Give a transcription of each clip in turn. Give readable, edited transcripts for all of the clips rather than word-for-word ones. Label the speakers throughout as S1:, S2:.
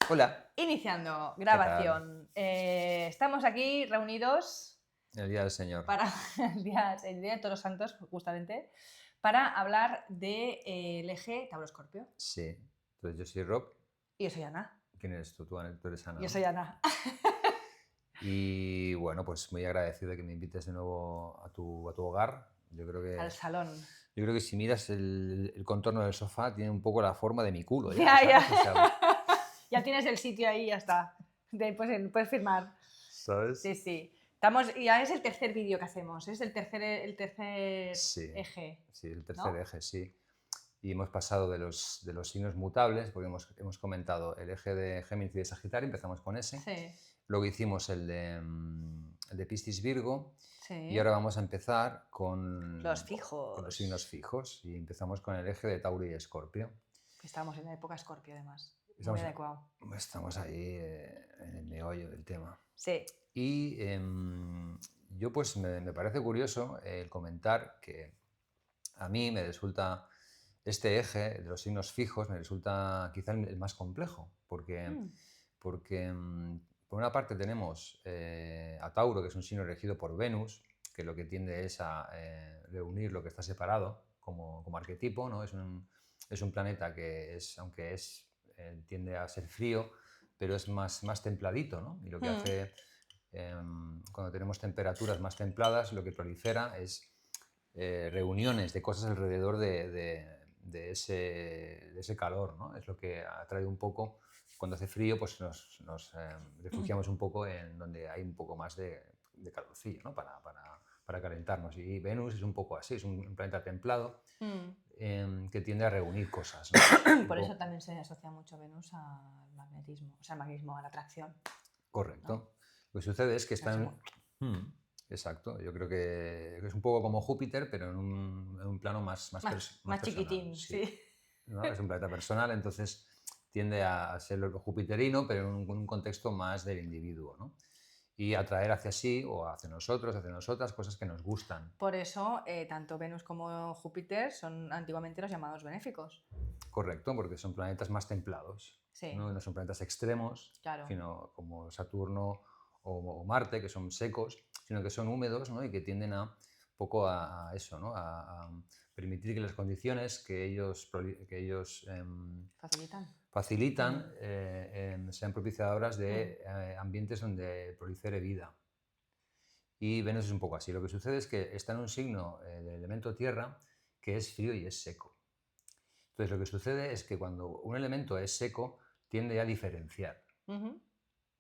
S1: Hola,
S2: Iniciando
S1: ¿qué tal?
S2: grabación. Estamos aquí reunidos
S1: El día del Señor.
S2: para el día de Todos los Santos, justamente, para hablar del eje Tauro-Escorpio.
S1: Sí. Entonces yo soy Rob.
S2: Y yo soy Ana.
S1: ¿Quién eres tú? Tú eres Ana,
S2: Yo
S1: ¿no?
S2: soy Ana.
S1: Y bueno, pues muy agradecido de que me invites de nuevo a tu hogar.
S2: Al salón.
S1: Yo creo que si miras el contorno del sofá, tiene un poco la forma de mi culo ya,
S2: Ya, ya.
S1: ¿sabes? O sea,
S2: Ya tienes el sitio ahí, ya está. Puedes firmar. Sí,
S1: ¿sabes?
S2: sí. Estamos, ya es el tercer vídeo que hacemos, es el tercer
S1: Sí,
S2: eje,
S1: sí, el tercer
S2: ¿no?
S1: eje, sí. Y hemos pasado de los signos mutables, porque hemos comentado el eje de Géminis y de Sagitario, empezamos con ese.
S2: Sí,
S1: Luego hicimos el de Piscis Virgo y ahora
S2: sí.
S1: vamos a empezar
S2: Los
S1: con los signos
S2: fijos.
S1: fijos y empezamos con el eje de Tauro y Escorpio.
S2: Que estamos en la época Escorpio, además. Muy
S1: Estamos,
S2: adecuado.
S1: estamos ahí en el meollo del tema.
S2: Sí.
S1: Y yo pues me parece curioso el comentar que a mí me resulta este eje de los signos fijos me resulta quizá el más complejo, porque,
S2: Mm,
S1: porque por una parte tenemos a Tauro, que es un signo regido por Venus, que lo que tiende es a reunir lo que está separado como arquetipo, ¿no? Es un planeta que es, aunque tiende a ser frío, pero es más templadito, ¿no? Y lo que
S2: mm,
S1: hace cuando tenemos temperaturas más templadas, lo que prolifera es reuniones de cosas alrededor de ese calor, ¿no? Es lo que atrae un poco, cuando hace frío, pues nos refugiamos un poco en donde hay un poco más de calorcillo, ¿no? Para calentarnos. Y Venus es un poco así, es un planeta templado
S2: mm.
S1: que tiende a reunir cosas, ¿no?
S2: Por eso
S1: Luego,
S2: también se asocia mucho Venus al magnetismo, o sea, al magnetismo, a la atracción, ¿no?
S1: correcto. Lo que sucede es que
S2: Se ha hecho muy...
S1: están... Exacto, yo creo que es un poco como Júpiter, pero en un plano más
S2: más
S1: personal,
S2: chiquitín,
S1: sí.
S2: sí.
S1: ¿No? Es un planeta personal, entonces tiende a ser lo jupiterino, pero en un contexto más del individuo, ¿no? Y atraer hacia sí o hacia nosotras, cosas que nos gustan.
S2: Por eso, tanto Venus como Júpiter son antiguamente los llamados benéficos.
S1: Correcto, porque son planetas más templados,
S2: Sí,
S1: no son planetas extremos,
S2: claro.
S1: sino como Saturno o Marte, que son secos, sino que son húmedos, ¿no? Y que tienden a poco a eso, ¿no? A permitir que las condiciones que ellos
S2: ¿Facilitan?
S1: facilitan
S2: Mm,
S1: sean propiciadoras
S2: mm.
S1: de ambientes donde prolifere vida. Y Venus es un poco así. Lo que sucede es que está en un signo del elemento tierra que es frío y es seco. Entonces, lo que sucede es que cuando un elemento es seco, tiende a diferenciar,
S2: Ujú.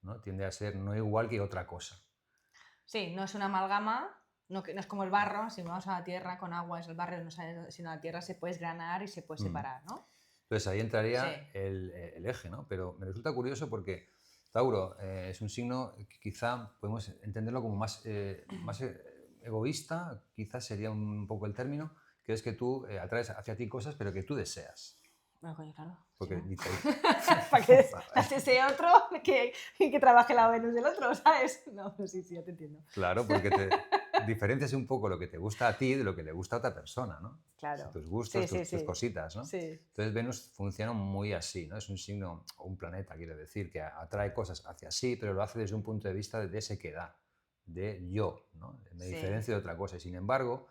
S1: ¿no? Tiende a ser no igual que otra cosa.
S2: Sí, no es una amalgama, no, no es como el barro, si vamos a la tierra con agua es el barro, no sino la tierra se puede desgranar y se puede
S1: Mm.
S2: separar, ¿no?
S1: Entonces ahí
S2: Sí.
S1: entraría el eje, ¿no? Pero me resulta curioso porque Tauro es un signo que quizá podemos entenderlo como más egoísta, quizás sería un poco el término, que es que tú atraes hacia ti cosas, pero que tú deseas.
S2: Bueno, coño, claro, si
S1: Porque
S2: no.
S1: dice ahí.
S2: Para que las ese otro que trabaje la Venus del otro, ¿sabes? No, pero sí, sí, ya te entiendo.
S1: Claro, porque te diferencias un poco lo que te gusta a ti de lo que le gusta a otra persona, ¿no? O sea,
S2: Claro.
S1: tus gustos,
S2: Sí, sí,
S1: tus
S2: sí.
S1: cositas, ¿no?
S2: Sí.
S1: Entonces Venus funciona muy así, ¿no? Es un signo, o un planeta, quiero decir, que atrae cosas hacia sí, pero lo hace desde un punto de vista de sequedad, de yo, ¿no? Me
S2: Sí.
S1: diferencio de otra cosa. Y sin embargo,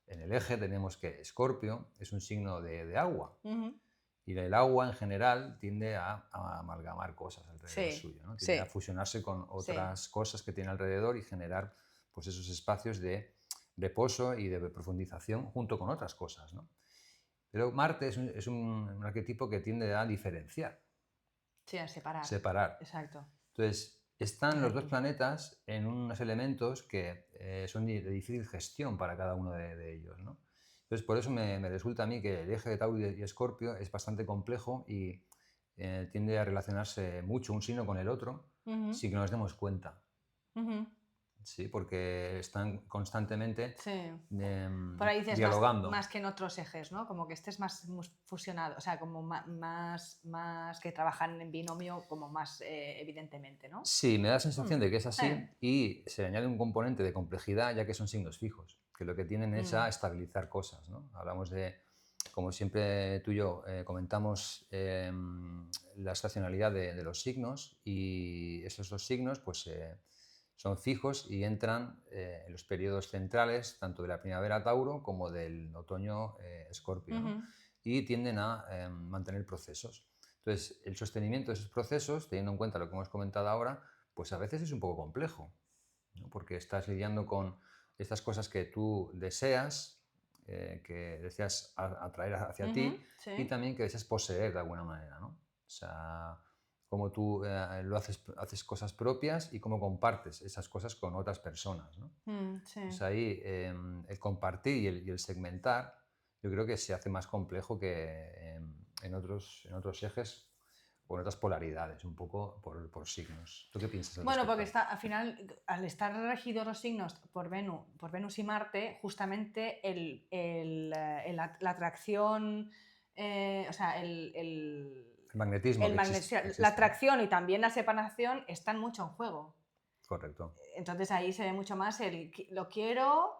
S1: en el eje tenemos que Escorpio es un signo de agua.
S2: Ujú.
S1: Y el agua en general tiende a amalgamar cosas alrededor
S2: Sí.
S1: suyo, ¿no? Tiende a
S2: Sí.
S1: fusionarse con
S2: Sí.
S1: otras cosas que tiene alrededor y generar pues, esos espacios de reposo y de profundización junto con otras cosas, ¿no? Pero Marte es un arquetipo que tiende a diferenciar,
S2: Sí, a separar.
S1: separar.
S2: Exacto.
S1: Entonces, están los dos
S2: Aquí.
S1: planetas en unos elementos que son de difícil gestión para cada uno de ellos, ¿no? Entonces, por eso me resulta a mí que el eje de Tauro y Escorpio es bastante complejo y tiende a relacionarse mucho un signo con el otro
S2: Ujú.
S1: sin que nos demos cuenta,
S2: Ujú.
S1: ¿sí? Porque están constantemente
S2: Sí. Por ahí dices
S1: dialogando.
S2: más que en otros ejes, ¿no? Como que estés más fusionado, o sea, como más que trabajan en binomio, como más evidentemente, ¿no?
S1: Sí, me da la
S2: Mm.
S1: sensación de que es
S2: Eh.
S1: así y se le añade un componente de complejidad ya que son signos fijos, que lo que tienen es a
S2: Mm.
S1: estabilizar cosas, ¿no? Hablamos de, como siempre tú y yo comentamos, la estacionalidad de los signos, y esos dos signos pues, son fijos y entran en los periodos centrales tanto de la primavera Tauro como del otoño Escorpio, ¿no?
S2: Ujú.
S1: Y tienden a mantener procesos. Entonces, el sostenimiento de esos procesos, teniendo en cuenta lo que hemos comentado ahora, pues a veces es un poco complejo, ¿no? Porque estás lidiando con estas cosas que tú deseas, que deseas atraer hacia
S2: Ujú,
S1: ti, y
S2: sí.
S1: también que deseas poseer de alguna manera, ¿no? O sea, cómo tú lo haces cosas propias y cómo compartes esas cosas con otras personas, ¿no?
S2: Sí.
S1: Pues ahí el compartir y el segmentar, yo creo que se hace más complejo que en otros ejes o en otras polaridades, un poco por signos. ¿Tú qué piensas al
S2: Bueno, porque
S1: respecto?
S2: está, al final, al estar regidos los signos por Venus y Marte, justamente la atracción, o sea,
S1: El magnetismo que
S2: la
S1: existe, ¿no?
S2: atracción y también la separación están mucho en juego.
S1: Correcto.
S2: Entonces ahí se ve mucho más lo quiero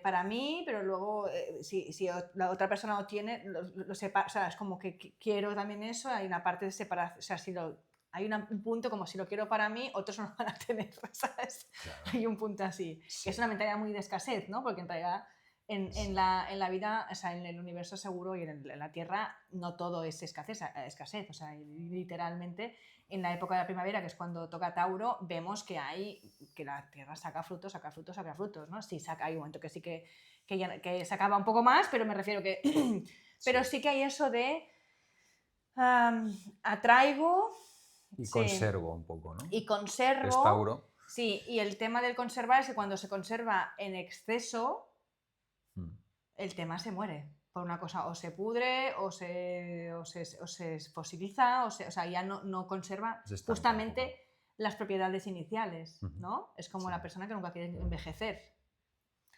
S2: para mí, pero luego si la otra persona lo tiene, lo sepa, o sea, es como que quiero también eso, hay una parte de separación, o sea, hay un punto como si lo quiero para mí, otros no lo van a tener, ¿sabes?
S1: Claro.
S2: Hay un punto así, que es
S1: Sí,
S2: una mentalidad muy de escasez, ¿no? Porque en realidad
S1: sí.
S2: en la vida, o sea, en el universo seguro y en la Tierra no todo es escasez, o sea, literalmente en la época de la primavera, que es cuando toca Tauro, vemos que la tierra saca frutos, saca frutos, saca frutos, ¿no? Sí, hay un momento que sí que se acaba un poco más, pero me refiero que... pero
S1: Sí.
S2: sí que hay eso de atraigo,
S1: Y
S2: sí,
S1: conservo un poco, ¿no?
S2: y
S1: Que es
S2: conservo,
S1: Tauro.
S2: sí, y el tema del conservar es que cuando se conserva en exceso,
S1: Mm.
S2: el tema se muere. Por una cosa, o se pudre, o se fosiliza, o sea, ya no conserva
S1: Se estanca un
S2: justamente
S1: poco.
S2: las propiedades iniciales,
S1: Ujú.
S2: ¿no? Es como
S1: Sí.
S2: la persona que nunca quiere envejecer.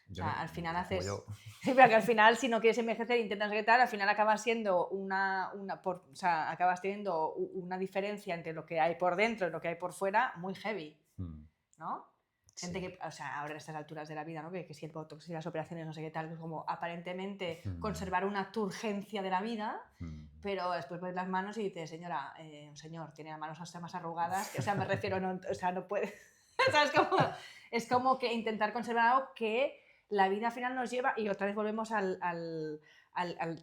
S2: O
S1: Yo
S2: sea,
S1: no,
S2: al final
S1: como yo.
S2: haces... Sí, pero que al final, si no quieres envejecer, intentas que tal, al final acabas siendo o sea, acabas teniendo una diferencia entre lo que hay por dentro y lo que hay por fuera muy heavy,
S1: Mm.
S2: ¿no? Gente
S1: Sí.
S2: que, o sea, ahora en estas alturas de la vida, ¿no? Que si el botox y las operaciones, no sé qué tal, que es como aparentemente
S1: Mm.
S2: conservar una turgencia de la vida,
S1: Mm.
S2: pero después ves las manos y dices, señora, un señor, tiene las manos hasta más arrugadas, que, o sea, me refiero, no, o sea, no puede, ¿sabes? Es como que intentar conservar algo que la vida al final nos lleva, y otra vez volvemos al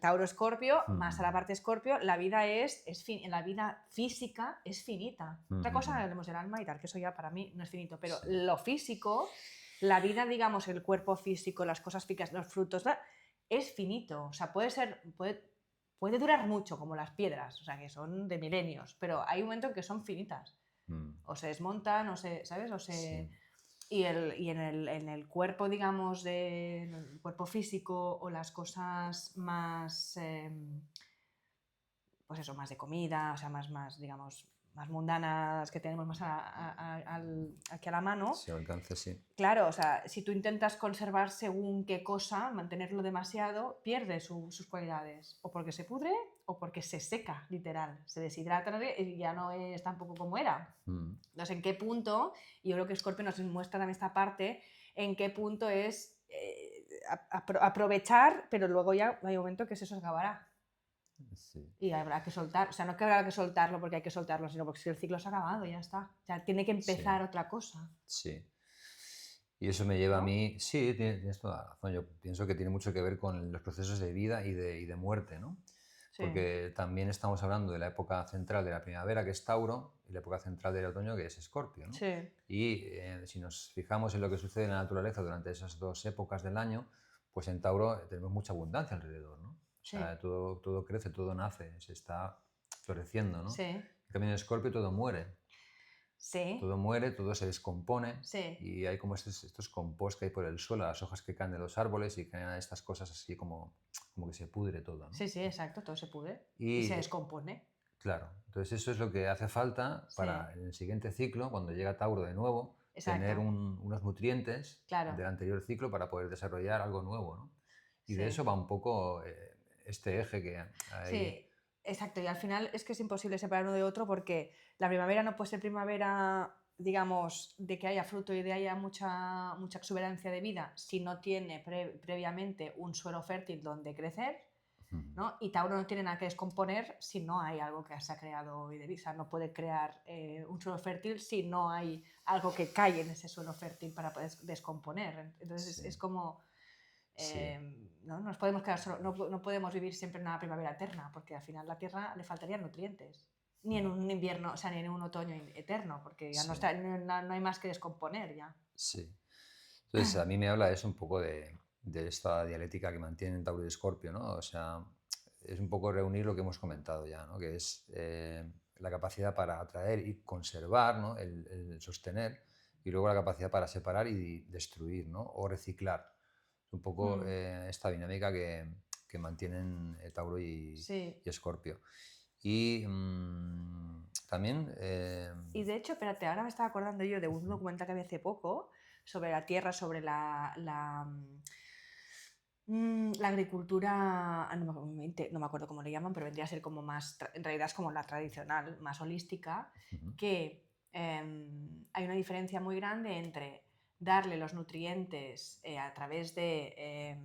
S2: Tauro Escorpio, más a la
S1: Mm.
S2: parte Escorpio, la vida en la vida física es finita. Otra cosa
S1: Mm.
S2: hablemos del alma y tal, que eso ya para mí no es finito, pero
S1: Sí.
S2: lo físico, la vida, digamos, el cuerpo físico, las cosas físicas, los frutos, es finito. O sea, puede durar mucho, como las piedras, o sea, que son de milenios, pero hay un momento en que son finitas.
S1: Mm.
S2: O se desmontan, o se, ¿sabes?
S1: Sí.
S2: Y en el cuerpo, digamos, el cuerpo físico o las cosas más, pues eso, más de comida, o sea, digamos, más mundanas que tenemos más aquí a la mano.
S1: Sí, alcance, sí.
S2: Claro, o sea, si tú intentas conservar según qué cosa, mantenerlo demasiado, pierde sus cualidades. O porque se pudre o porque se seca, literal. Se deshidrata y ya no es tampoco como era.
S1: Mm.
S2: Entonces, ¿en qué punto? Y yo creo que Scorpio nos muestra también esta parte, en qué punto es aprovechar, pero luego ya hay un momento que eso se acabará.
S1: Sí.
S2: Y habrá que soltar, o sea, no que habrá que soltarlo porque hay que soltarlo, sino porque si el ciclo se ha acabado, ya está. O sea, tiene que
S1: Sí.
S2: empezar otra cosa,
S1: Sí. Y eso me lleva a
S2: ¿no?
S1: mí, sí, tienes toda la razón. Yo pienso que tiene mucho que ver con los procesos de vida y de muerte, ¿no?
S2: Sí,
S1: Porque también estamos hablando de la época central de la primavera, que es Tauro, y la época central del otoño, que es Escorpio, ¿no?
S2: sí.
S1: Y si nos fijamos en lo que sucede en la naturaleza durante esas dos épocas del año, pues en Tauro tenemos mucha abundancia alrededor, ¿no? O
S2: Sí,
S1: sea, todo crece, todo nace, se está floreciendo, ¿no?
S2: sí,
S1: En cambio en Escorpio
S2: sí,
S1: todo muere, todo se descompone,
S2: sí,
S1: y hay como estos compost que hay por el suelo, las hojas que caen de los árboles y crean estas cosas así como que se pudre todo, ¿no?
S2: sí, sí, exacto, todo se pudre y se
S1: Y
S2: descompone.
S1: claro, entonces eso es lo que hace falta
S2: Sí,
S1: para en el siguiente ciclo, cuando llega Tauro de nuevo, tener
S2: exacto,
S1: unos nutrientes
S2: claro,
S1: del anterior ciclo para poder desarrollar algo nuevo, ¿no? Y de eso
S2: sí,
S1: va un poco este eje que hay.
S2: sí, exacto. Y al final es que es imposible separar uno de otro porque la primavera no puede ser primavera, digamos, de que haya fruto y de haya mucha exuberancia de vida si no tiene previamente un suelo fértil donde crecer. ¿no? Y Tauro no tiene nada que descomponer si no hay algo que se ha creado y de visa. No puede crear un suelo fértil si no hay algo que cae en ese suelo fértil para poder descomponer. Entonces
S1: Sí,
S2: es como...
S1: sí,
S2: ¿no? Nos podemos quedar solo, no podemos vivir siempre en una primavera eterna, porque al final a la Tierra le faltarían nutrientes. Ni en un invierno, o sea, ni en un otoño eterno, porque ya no,
S1: sí,
S2: está, no hay más que descomponer ya.
S1: sí. Entonces, a mí me habla eso un poco de esta dialéctica que mantienen Tauro y Escorpio, ¿no? O sea, es un poco reunir lo que hemos comentado ya, ¿no? Que es la capacidad para atraer y conservar, ¿no? El sostener, y luego la capacidad para separar y destruir, ¿no? O reciclar. Es un poco
S2: Mm,
S1: esta dinámica que mantienen Tauro
S2: sí.
S1: y Escorpio. Y también...
S2: Y de hecho, espérate, ahora me estaba acordando yo de un
S1: ujú,
S2: documental que vi hace poco sobre la Tierra, sobre la agricultura, no me acuerdo cómo le llaman, pero vendría a ser como más, en realidad es como la tradicional, más holística,
S1: ujú,
S2: que hay una diferencia muy grande entre darle los nutrientes a través de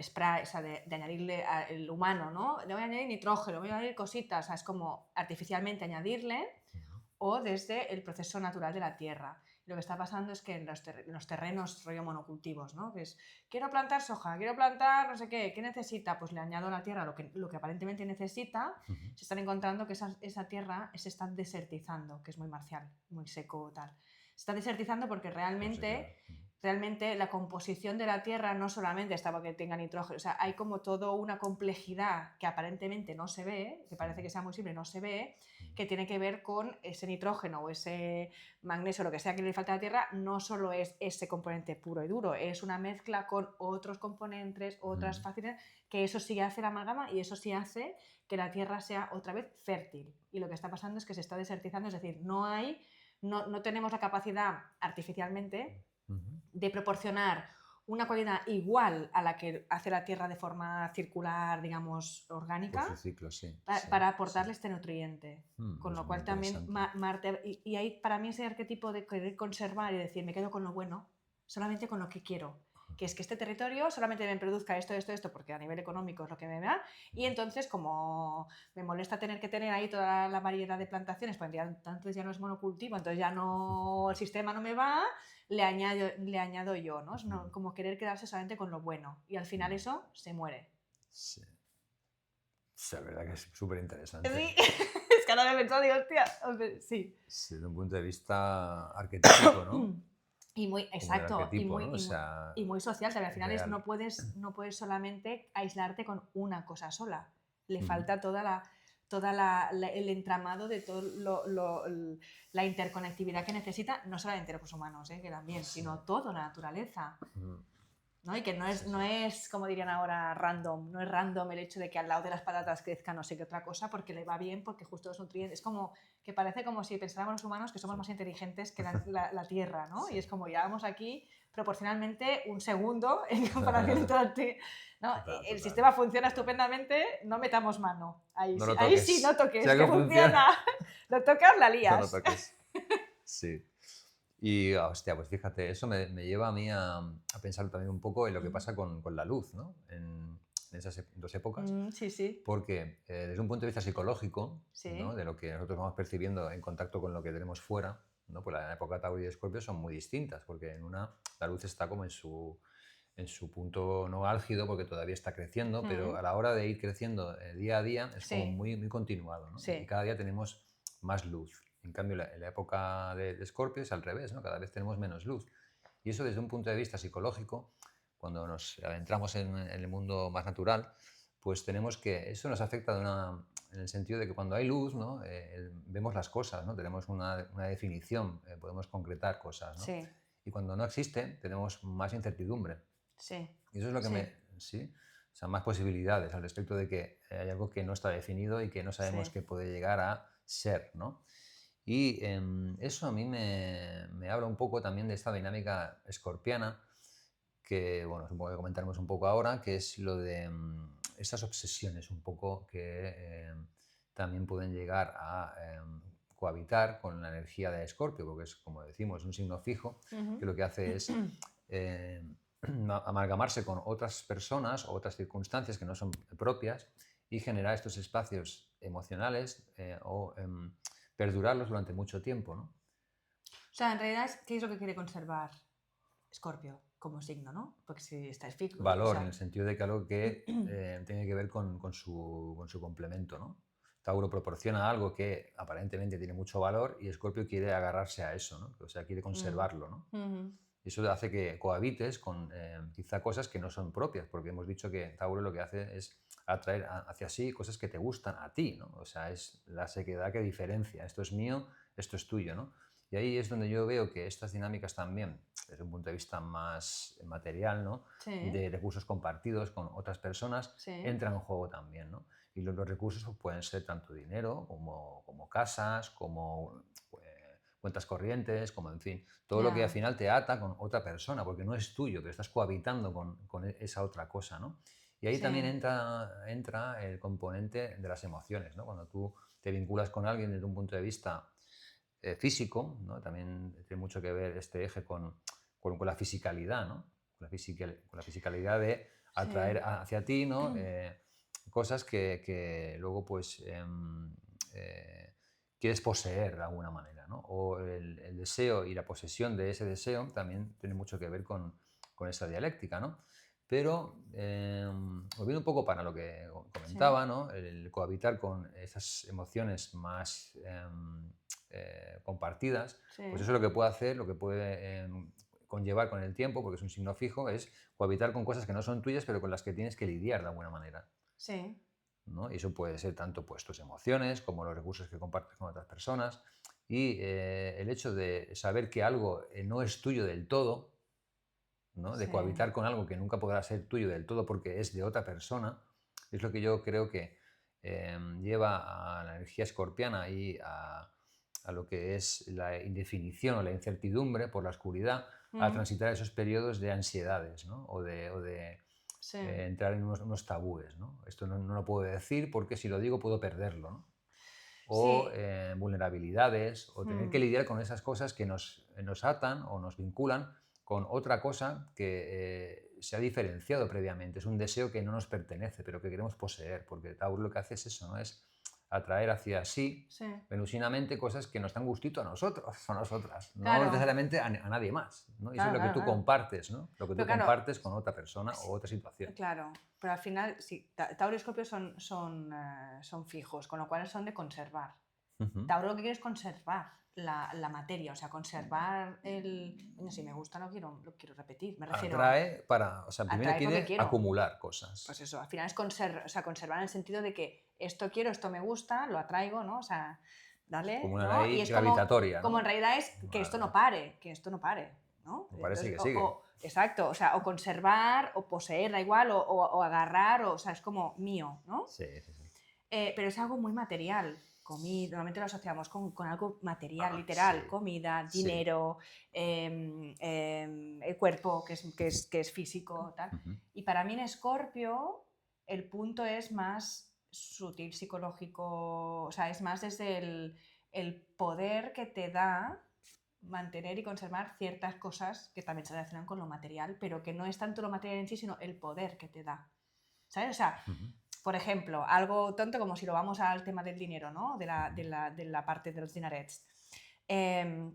S2: spray, o sea, de añadirle al humano, ¿no? Le voy a añadir nitrógeno, voy a añadir cositas, o sea, es como artificialmente añadirle
S1: ujú,
S2: o desde el proceso natural de la tierra. Lo que está pasando es que en los terrenos rollo monocultivos, ¿no? Que es, quiero plantar soja, quiero plantar no sé qué, ¿qué necesita? Pues le añado a la tierra lo que aparentemente necesita,
S1: ujú.
S2: se están encontrando que esa tierra se está desertizando, que es muy marcial, muy seco tal. Se está desertizando porque
S1: No se queda.
S2: realmente la composición de la tierra no solamente está porque tenga nitrógeno, o sea, hay como toda una complejidad que aparentemente no se ve, que parece que sea muy simple, no se ve, que tiene que ver con ese nitrógeno o ese magnesio, lo que sea que le falta a la Tierra, no solo es ese componente puro y duro, es una mezcla con otros componentes, otras facilidades, que eso sí hace la amalgama y eso sí hace que la Tierra sea otra vez fértil. Y lo que está pasando es que se está desertizando, es decir, no tenemos la capacidad artificialmente de proporcionar una calidad igual a la que hace la Tierra de forma circular, digamos,
S1: Por su
S2: orgánica,
S1: ciclo, sí,
S2: para
S1: sí, sí.
S2: aportarle este nutriente. Con
S1: Es
S2: lo
S1: muy
S2: cual también
S1: interesante.
S2: Marte, y hay para mí ese arquetipo de querer conservar y decir, me quedo con lo bueno, solamente con lo que quiero, que es que este territorio solamente me produzca esto, porque a nivel económico es lo que me da, y entonces como me molesta tener que tener ahí toda la variedad de plantaciones, pues ya, entonces ya no es monocultivo, entonces ya no, el sistema no me va, le añado yo, ¿no? Es como querer quedarse solamente con lo bueno, y al final eso se muere.
S1: Sí. Sí, la verdad que es súper interesante.
S2: Sí, es que ahora me he pensado, digo, hostia, sí.
S1: Sí, desde un punto de vista arquetípico, ¿no?
S2: Y muy,
S1: Como del
S2: exacto,
S1: arquetipo, ¿no? O sea,
S2: y muy social, también al final es,
S1: real.
S2: no puedes solamente aislarte con una cosa sola. Le
S1: Ujú.
S2: falta el entramado de todo la interconectividad que necesita, no solamente los humanos, que también,
S1: Sí.
S2: sino toda la naturaleza.
S1: Ujú.
S2: ¿No? Y que
S1: Sí,
S2: no
S1: sí.
S2: es, como dirían ahora, random. No es random el hecho de que al lado de las patatas crezca no sé qué otra cosa porque le va bien, porque justo los nutrientes. Es como que parece como si pensáramos los humanos que somos
S1: Sí.
S2: más inteligentes que la Tierra, ¿no? Y
S1: Sí.
S2: es como llevamos aquí proporcionalmente un segundo en comparación a toda ¿no?
S1: Total,
S2: El
S1: total,
S2: sistema funciona
S1: total.
S2: estupendamente, no metamos mano.
S1: No lo
S2: Ahí sí, no
S1: toques. Si
S2: toques, que
S1: algo funciona,
S2: funciona. Lo tocas, la
S1: no lo
S2: lías.
S1: toques. Sí. Y, hostia, pues fíjate, eso me lleva a mí a pensar también un poco en lo que pasa con la luz, ¿no? En esas dos épocas.
S2: Sí, sí,
S1: Porque desde un punto de vista psicológico, ¿no?
S2: sí.
S1: De lo que nosotros vamos percibiendo en contacto con lo que tenemos fuera, ¿no? Pues la época Tauro y Escorpio son muy distintas, porque en una la luz está como en su punto no álgido, porque todavía está creciendo, pero a la hora de ir creciendo día a día es como
S2: Sí,
S1: muy, muy continuado, ¿no? Y
S2: sí.
S1: cada día tenemos más luz. En cambio, en la época de Escorpio es al revés, ¿no? Cada vez tenemos menos luz. Y eso desde un punto de vista psicológico, cuando nos adentramos en el mundo más natural, pues tenemos que, eso nos afecta en el sentido de que cuando hay luz, ¿no? Vemos las cosas, ¿no? Tenemos una definición, podemos concretar cosas, ¿no?
S2: Sí,
S1: Y cuando no existe, tenemos más incertidumbre.
S2: sí,
S1: Y eso es lo que
S2: sí,
S1: sí, o sea, más posibilidades al respecto de que hay algo que no está definido y que no sabemos
S2: sí.
S1: qué puede llegar a ser, ¿no? Y eso a mí me habla un poco también de esta dinámica escorpiana, que, bueno, supongo que comentaremos un poco ahora, que es lo de esas obsesiones un poco que también pueden llegar a cohabitar con la energía de Escorpio, porque es, como decimos, un signo fijo,
S2: Ujú.
S1: que lo que hace es amalgamarse con otras personas o otras circunstancias que no son propias y generar estos espacios emocionales perdurarlos durante mucho tiempo, ¿no?
S2: O sea, en realidad, ¿qué es lo que quiere conservar Escorpio como signo, ¿no? Porque si estáis fijo, o
S1: Valor, en
S2: sea,
S1: el sentido de que algo que tiene que ver con su complemento, ¿no? Tauro proporciona algo que aparentemente tiene mucho valor y Escorpio quiere agarrarse a eso, ¿no? O sea, quiere conservarlo, ¿no?
S2: ujú,
S1: Y eso hace que cohabites con quizá cosas que no son propias, porque hemos dicho que Tauro lo que hace es atraer hacia sí cosas que te gustan a ti, ¿no? O sea, es la sequedad que diferencia. Esto es mío, esto es tuyo, ¿no? Y ahí es donde yo veo que estas dinámicas también, desde un punto de vista más material, ¿no?
S2: sí,
S1: De recursos compartidos con otras personas,
S2: sí,
S1: entran en juego también, ¿no? Y los recursos pues, pueden ser tanto dinero como casas, como cuentas corrientes, como en fin, todo lo que al
S2: ya,
S1: final te ata con otra persona, porque no es tuyo, pero estás cohabitando con esa otra cosa, ¿no? Y ahí también
S2: sí,
S1: entra el componente de las emociones, ¿no? Cuando tú te vinculas con alguien desde un punto de vista físico, ¿no? También tiene mucho que ver este eje con la fisicalidad, ¿no? Con la fisicalidad de atraer
S2: sí,
S1: hacia ti, ¿no? Cosas que luego pues quieres poseer de alguna manera, ¿no? O el deseo y la posesión de ese deseo también tiene mucho que ver con esa dialéctica, ¿no? Pero volviendo un poco para lo que
S2: sí,
S1: comentaba, ¿no? El cohabitar con esas emociones más compartidas, pues eso
S2: sí,
S1: es lo que puede hacer, lo que puede conllevar con el tiempo, porque es un signo fijo, es cohabitar con cosas que no son tuyas, pero con las que tienes que lidiar de alguna manera,
S2: sí,
S1: ¿no? Y eso puede ser tanto pues, tus emociones como los recursos que compartes con otras personas. Y el hecho de saber que algo no es tuyo del todo, ¿no? De
S2: sí,
S1: cohabitar con algo que nunca podrá ser tuyo del todo porque es de otra persona, es lo que yo creo que lleva a la energía escorpiana y a lo que es la indefinición o la incertidumbre por la oscuridad, a
S2: mm,
S1: transitar esos periodos de ansiedades, ¿no? o de
S2: sí,
S1: entrar en unos tabúes. ¿No? Esto no lo puedo decir porque si lo digo puedo perderlo. ¿No? O
S2: sí,
S1: vulnerabilidades, o tener que
S2: mm,
S1: lidiar con esas cosas que nos atan o nos vinculan con otra cosa que se ha diferenciado previamente. Es un deseo que no nos pertenece, pero que queremos poseer, porque Tauro lo que hace es eso, ¿no? Es atraer hacia sí,
S2: sí,
S1: venusinamente, cosas que nos dan gustito a nosotros o a nosotras, no
S2: claro,
S1: necesariamente a nadie más. ¿no? Y eso es
S2: claro,
S1: lo que
S2: claro,
S1: tú
S2: claro.
S1: compartes, ¿no? Lo que tú
S2: Pero claro,
S1: compartes con otra persona o otra situación.
S2: claro, pero al final, sí, Tauro y Escorpio son fijos, con lo cual son de conservar.
S1: Ujú.
S2: Tauro lo que quiere es conservar la materia, o sea, conservar el... Bueno, si me gusta lo quiero repetir, me refiero a
S1: Atrae para, o sea, primero
S2: atraer porque
S1: quiere
S2: quiero.
S1: acumular cosas.
S2: Pues eso, al final es o sea, conservar en el sentido de que esto quiero, esto me gusta, lo atraigo, ¿no? O sea,
S1: Como
S2: dale,
S1: una
S2: ¿no? Y
S1: ley
S2: es
S1: gravitatoria,
S2: como en
S1: ¿no?
S2: realidad es
S1: Vale.
S2: que esto no pare, ¿no?
S1: Me parece
S2: Entonces,
S1: que sigue.
S2: exacto, o sea, o conservar, o poseer, da igual, o agarrar, o sea, es como mío, ¿no?
S1: Sí, sí, sí.
S2: Pero es algo muy material. Comida, normalmente lo asociamos con algo material,
S1: Ah, sí,
S2: literal, comida,
S1: sí.
S2: dinero, el cuerpo que es físico, tal.
S1: Ujú,
S2: Y para mí en Escorpio el punto es más sutil, psicológico, o sea, es más desde el poder que te da mantener y conservar ciertas cosas que también se relacionan con lo material, pero que no es tanto lo material en sí, sino el poder que te da. ¿Sabes? O sea,
S1: ujú.
S2: por ejemplo, algo tonto como si lo vamos al tema del dinero, ¿no? De la parte de los dinarets. Eh,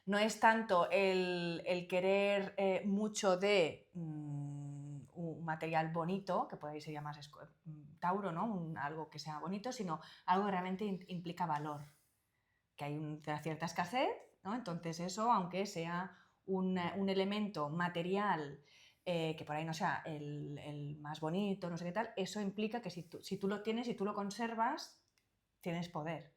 S2: no es tanto el querer mucho de un material bonito, que por ahí sería más Tauro, ¿no? Algo que sea bonito, sino algo que realmente implica valor, que hay una cierta escasez, ¿no? Entonces eso, aunque sea un elemento material que por ahí no sea el más bonito, no sé qué tal, eso implica que si tú lo tienes y tú lo conservas, tienes poder.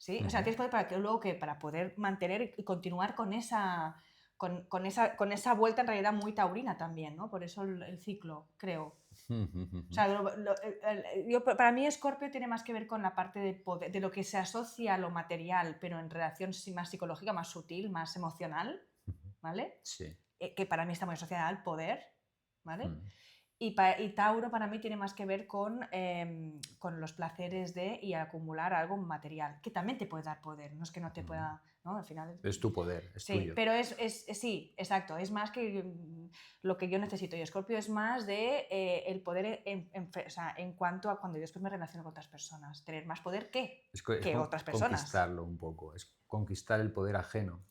S2: ¿Sí? O sea,
S1: Ujú.
S2: tienes poder para que luego que para poder mantener y continuar con esa, con esa vuelta en realidad muy taurina también, ¿no? Por eso el ciclo, creo.
S1: Ujú,
S2: O
S1: ujú.
S2: sea, para mí Scorpio tiene más que ver con la parte de, poder, de lo que se asocia a lo material, pero en relación más psicológica, más sutil, más emocional,
S1: Ujú.
S2: ¿vale?
S1: Sí.
S2: Que para mí está muy asociada al poder, ¿vale?
S1: Mm.
S2: Y Tauro para mí tiene más que ver con los placeres y acumular algo material, que también te puede dar poder, no es que no te pueda, ¿no? Al final
S1: Es tu poder, es
S2: sí,
S1: tuyo.
S2: pero sí, exacto, es más que lo que yo necesito. Y Escorpio es más de el poder o sea, en cuanto a cuando yo después me relaciono con otras personas, tener más poder que otras personas.
S1: Conquistarlo un poco, es conquistar el poder ajeno,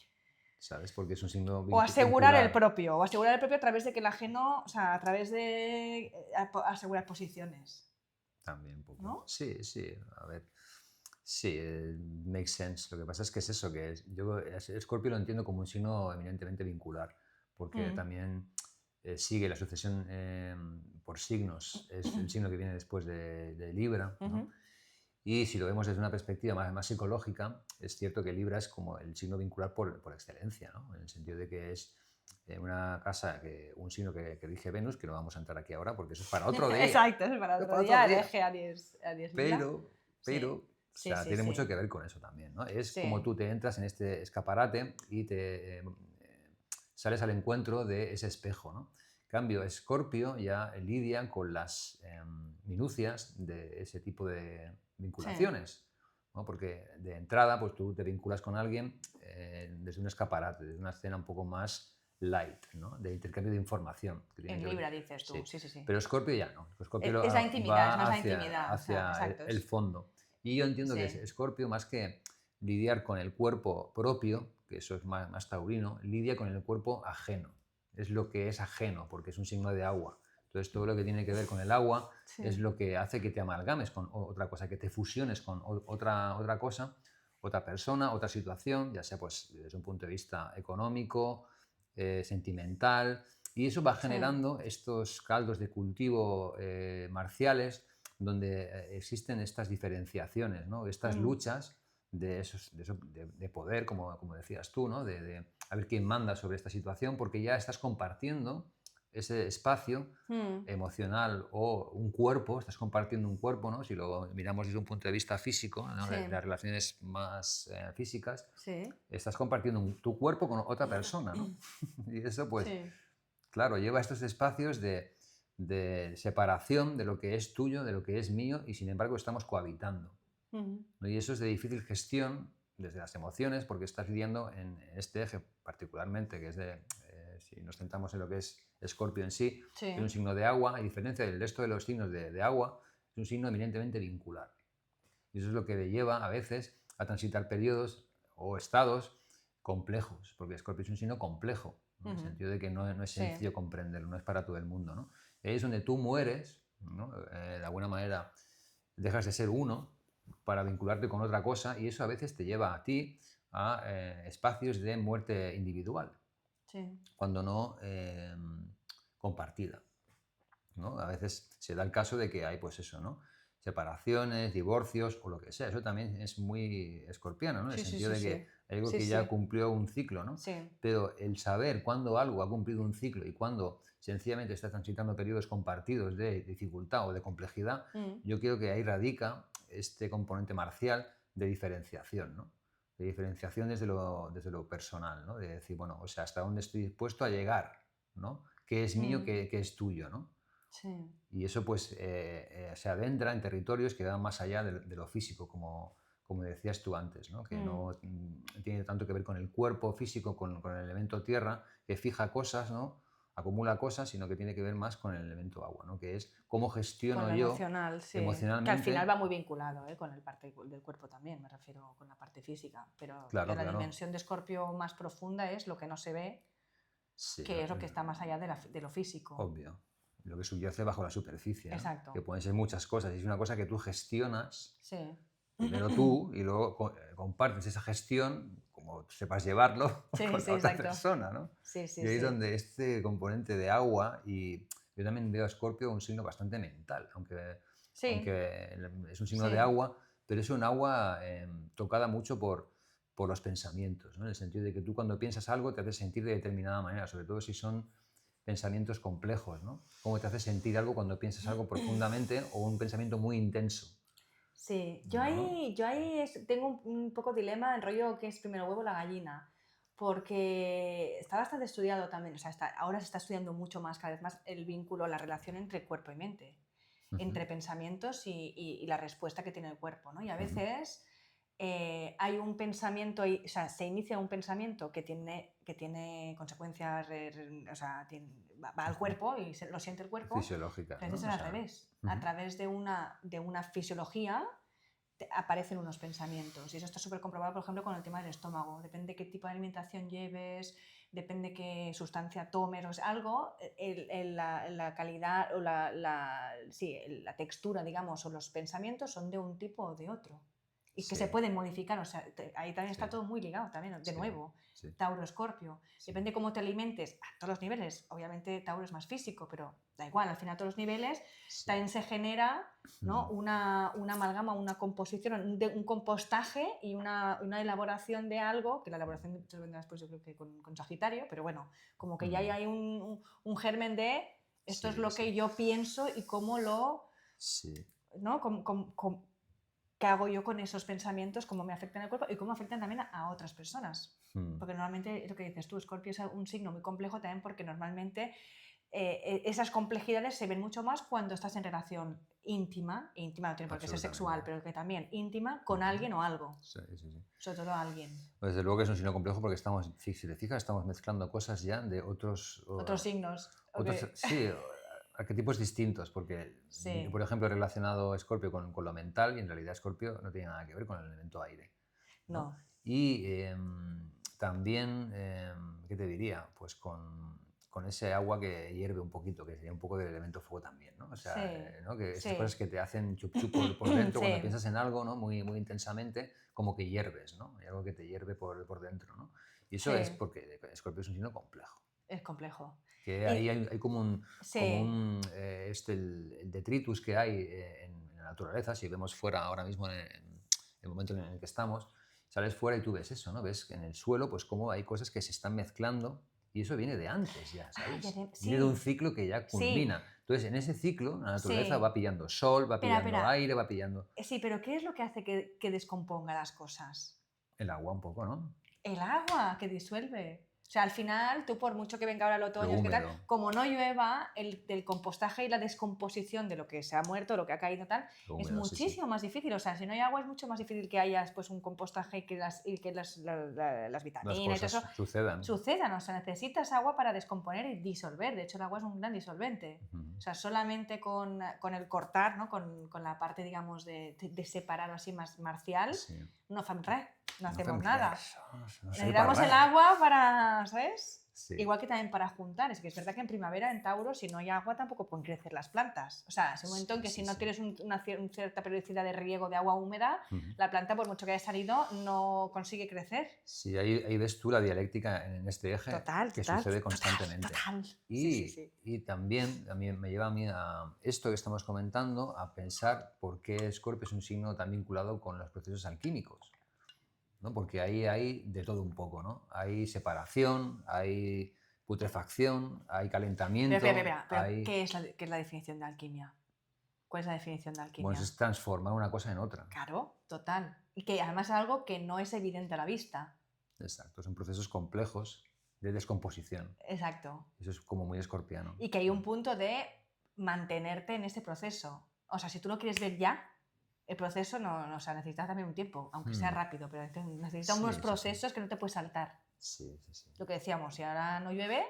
S1: ¿sabes? Porque es un signo
S2: O asegurar el
S1: vincular.
S2: propio, a través de que el ajeno, o sea, a través de asegurar posiciones,
S1: También un poco.
S2: ¿no?
S1: Sí, sí, a ver. Sí, makes sense. Lo que pasa es que es eso, yo Escorpio lo entiendo como un signo eminentemente vincular, porque también sigue la sucesión por signos, es el signo que viene después de Libra, ¿no? Y si lo vemos desde una perspectiva más psicológica, es cierto que Libra es como el signo vincular por excelencia, ¿no? En el sentido de que es una casa, un signo que rige Venus, que no vamos a entrar aquí ahora porque eso es para otro día.
S2: Exacto, es para
S1: Es
S2: otro
S1: para otro
S2: día, el
S1: día.
S2: eje Aries Libra.
S1: Pero,
S2: Sí,
S1: o
S2: sí,
S1: sea,
S2: sí,
S1: tiene mucho
S2: sí.
S1: que ver con eso también, ¿no? Es como
S2: Sí,
S1: tú te entras en este escaparate y te sales al encuentro de ese espejo, ¿no? En cambio, Escorpio ya lidia con las minucias de ese tipo de
S2: sí.
S1: vinculaciones, ¿no? Porque de entrada, pues tú te vinculas con alguien desde un escaparate, desde una escena un poco más light, ¿no? De intercambio de información. Que tiene
S2: En
S1: que ver.
S2: Libra dices tú,
S1: Sí.
S2: sí, sí, sí.
S1: Pero Escorpio ya no. Escorpio
S2: Es la intimidad, es
S1: va
S2: más la intimidad, o sea,
S1: hacia
S2: exacto.
S1: el fondo. Y yo entiendo que
S2: Sí.
S1: Escorpio, más que lidiar con el cuerpo propio, que eso es más taurino, lidia con el cuerpo ajeno. Es lo que es ajeno, porque es un signo de agua. Entonces, todo lo que tiene que ver con el agua
S2: Sí.
S1: es lo que hace que te amalgames con otra cosa, que te fusiones con otra cosa, otra persona, otra situación, ya sea pues desde un punto de vista económico, sentimental, y eso va
S2: Sí.
S1: generando estos caldos de cultivo marciales donde existen estas diferenciaciones, ¿no? Estas luchas de poder, como decías tú, ¿no? De a ver quién manda sobre esta situación, porque ya estás compartiendo ese espacio emocional o un cuerpo, estás compartiendo un cuerpo, ¿no? Si lo miramos desde un punto de vista físico, ¿no?
S2: Sí.
S1: De las relaciones más físicas,
S2: Sí.
S1: estás compartiendo tu cuerpo con otra persona, ¿no? Y eso, pues,
S2: Sí.
S1: claro, lleva a estos espacios de separación de lo que es tuyo, de lo que es mío, y sin embargo estamos cohabitando, ¿no? Y eso es de difícil gestión desde las emociones, porque estás lidiando en este eje particularmente, que es si nos centramos en lo que es Escorpio en sí,
S2: Sí.
S1: es un signo de agua, a diferencia del resto de los signos de agua, es un signo eminentemente vincular. Y eso es lo que le lleva a veces a transitar periodos o estados complejos, porque Escorpio es un signo complejo, ¿no? En el sentido de que no es
S2: Sí.
S1: sencillo comprenderlo, no es para todo el mundo, ¿no? Y ahí es donde tú mueres, ¿no? De alguna manera dejas de ser uno para vincularte con otra cosa, y eso a veces te lleva a ti a espacios de muerte individual,
S2: Sí.
S1: cuando no compartida, ¿no? A veces se da el caso de que hay, pues eso, ¿no? Separaciones, divorcios o lo que sea. Eso también es muy escorpiano, ¿no? En el
S2: Sí, sí,
S1: sentido
S2: sí,
S1: de
S2: sí.
S1: que hay algo
S2: Sí,
S1: que
S2: sí.
S1: ya cumplió un ciclo, ¿no?
S2: Sí.
S1: Pero el saber cuándo algo ha cumplido un ciclo y cuándo sencillamente está transitando periodos compartidos de dificultad o de complejidad, yo creo que ahí radica este componente marcial de diferenciación, ¿no? De diferenciación desde lo personal, ¿no? De decir, bueno, o sea, hasta dónde estoy dispuesto a llegar, ¿no? ¿Qué es mío, qué es tuyo, ¿no?
S2: Sí.
S1: Y eso pues se adentra en territorios que van más allá de lo físico, como decías tú antes, ¿no? Que no tiene tanto que ver con el cuerpo físico, con el elemento tierra, que fija cosas, ¿no? Acumula cosas, sino que tiene que ver más con el elemento agua, ¿no? Que es cómo
S2: Con
S1: gestiono
S2: lo
S1: yo
S2: emocional, sí. Que al
S1: emocionalmente.
S2: final va muy vinculado, con el parte del cuerpo también, me refiero con la parte física. Pero
S1: Claro,
S2: la
S1: claro.
S2: dimensión de Escorpio más profunda es lo que no se ve,
S1: Sí,
S2: que es lo que está más allá de lo físico.
S1: obvio. Lo que subyace bajo la superficie, ¿no?
S2: Exacto.
S1: Que pueden ser muchas cosas. Y es una cosa que tú gestionas.
S2: Sí.
S1: Primero tú y luego compartes esa gestión, como sepas llevarlo,
S2: Sí,
S1: con
S2: sí,
S1: la otra
S2: exacto.
S1: persona, ¿no?
S2: Sí, sí,
S1: Y ahí es
S2: sí.
S1: donde este componente de agua, y yo también veo a Escorpio un signo bastante mental, aunque
S2: Sí.
S1: es un signo de
S2: Sí.
S1: agua, pero es un agua tocada mucho por los pensamientos, ¿no? En el sentido de que tú cuando piensas algo te hace sentir de determinada manera, sobre todo si son pensamientos complejos, ¿no? Cómo te hace sentir algo cuando piensas algo profundamente o un pensamiento muy intenso.
S2: Sí,
S1: ¿No?
S2: tengo un poco dilema en rollo que es primero huevo o la gallina. Porque está bastante estudiado también, o sea, ahora se está estudiando mucho más, cada vez más, el vínculo, la relación entre cuerpo y mente, entre pensamientos y la respuesta que tiene el cuerpo, ¿no? Y a veces hay un pensamiento, o sea, se inicia un pensamiento que tiene consecuencias, o sea, va al cuerpo y lo siente el cuerpo,
S1: Fisiológicas,
S2: pero a
S1: ¿no?
S2: veces es al revés. A través de una fisiología aparecen unos pensamientos. Y eso está súper comprobado, por ejemplo, con el tema del estómago. Depende qué tipo de alimentación lleves, depende qué sustancia tomes, o sea, algo, la calidad o la textura, digamos, o los pensamientos son de un tipo o de otro. Y que se pueden modificar, o sea, ahí también está todo muy ligado, también, de nuevo. Tauro, Escorpio. Depende cómo te alimentes a todos los niveles. Obviamente Tauro es más físico, pero da igual, al final a todos los niveles también se genera, ¿no? una amalgama, una composición, un compostaje y una elaboración de algo, que la elaboración se vendrá después yo creo que con Sagitario, pero bueno, como que ya hay un germen de esto es lo que yo pienso y cómo lo... ¿no? ¿Qué hago yo con esos pensamientos? ¿Cómo me afectan el cuerpo? Y cómo afectan también a otras personas. Porque normalmente, lo que dices tú, Escorpio es un signo muy complejo también porque normalmente esas complejidades se ven mucho más cuando estás en relación íntima no tiene por qué ser sexual, pero que también íntima con alguien o algo. Sobre todo alguien.
S1: Pues desde luego que es un signo complejo porque estamos, si te fijas, estamos mezclando cosas ya de otros
S2: signos.
S1: Sí, arquetipos distintos, porque, por ejemplo, he relacionado Escorpio con lo mental y en realidad Escorpio no tiene nada que ver con el elemento aire, ¿no? Y también, ¿qué te diría? Pues con ese agua que hierve un poquito, que sería un poco del elemento fuego también, ¿no? O sea, ¿no? Que esas cosas que te hacen chup chup por dentro cuando piensas en algo, ¿no? Muy, muy intensamente, como que hierves, ¿no? Hay algo que te hierve por dentro, ¿no? Y eso es porque Escorpio es un signo complejo.
S2: Es complejo.
S1: Que ahí hay como el detritus que hay en la naturaleza. Si vemos fuera ahora mismo en el momento en el que estamos, sales fuera y tú ves eso, ¿no? Ves en el suelo pues cómo hay cosas que se están mezclando y eso viene de antes ya, ¿sabes? Viene de un ciclo que ya culmina. Entonces, en ese ciclo la naturaleza va pillando sol, va pillando aire, va pillando...
S2: Sí, pero ¿qué es lo que hace que descomponga las cosas?
S1: El agua un poco, ¿no?
S2: El agua que disuelve. O sea, al final, tú por mucho que venga ahora el otoño, como no llueva, el compostaje y la descomposición de lo que se ha muerto, lo que ha caído tal, es muchísimo más difícil. O sea, si no hay agua es mucho más difícil que haya pues, un compostaje y que las vitaminas y todo eso sucedan. O sea, necesitas agua para descomponer y disolver. De hecho, el agua es un gran disolvente. O sea, solamente con el cortar, ¿no? con la parte, digamos, de separar así más marcial, no fan res. No hacemos nada. Necesitamos el agua para, ¿sabes? Igual que también para juntar. Es que es verdad que en primavera, en Tauro, si no hay agua tampoco pueden crecer las plantas. O sea, es un momento en que si no tienes una cierta periodicidad de riego de agua húmeda, la planta, por mucho que haya salido, no consigue crecer.
S1: Sí, ahí ves tú la dialéctica en este eje que sucede constantemente. Y también me lleva a mí a esto que estamos comentando, a pensar por qué Escorpio es un signo tan vinculado con los procesos alquímicos. ¿No? Porque ahí hay de todo un poco, ¿no? Hay separación, hay putrefacción, hay calentamiento...
S2: Pero ¿qué es la definición de alquimia? ¿Cuál es la definición de alquimia?
S1: Pues es transformar una cosa en otra.
S2: Claro, total. Y que además es algo que no es evidente a la vista.
S1: Exacto, son procesos complejos de descomposición.
S2: Exacto.
S1: Eso es como muy escorpiano.
S2: Y que hay un punto de mantenerte en ese proceso. O sea, si tú lo quieres ver ya, el proceso o sea, necesita también un tiempo, aunque sea rápido, pero necesita unos procesos que no te puedes saltar. Lo que decíamos, si ahora no llueve,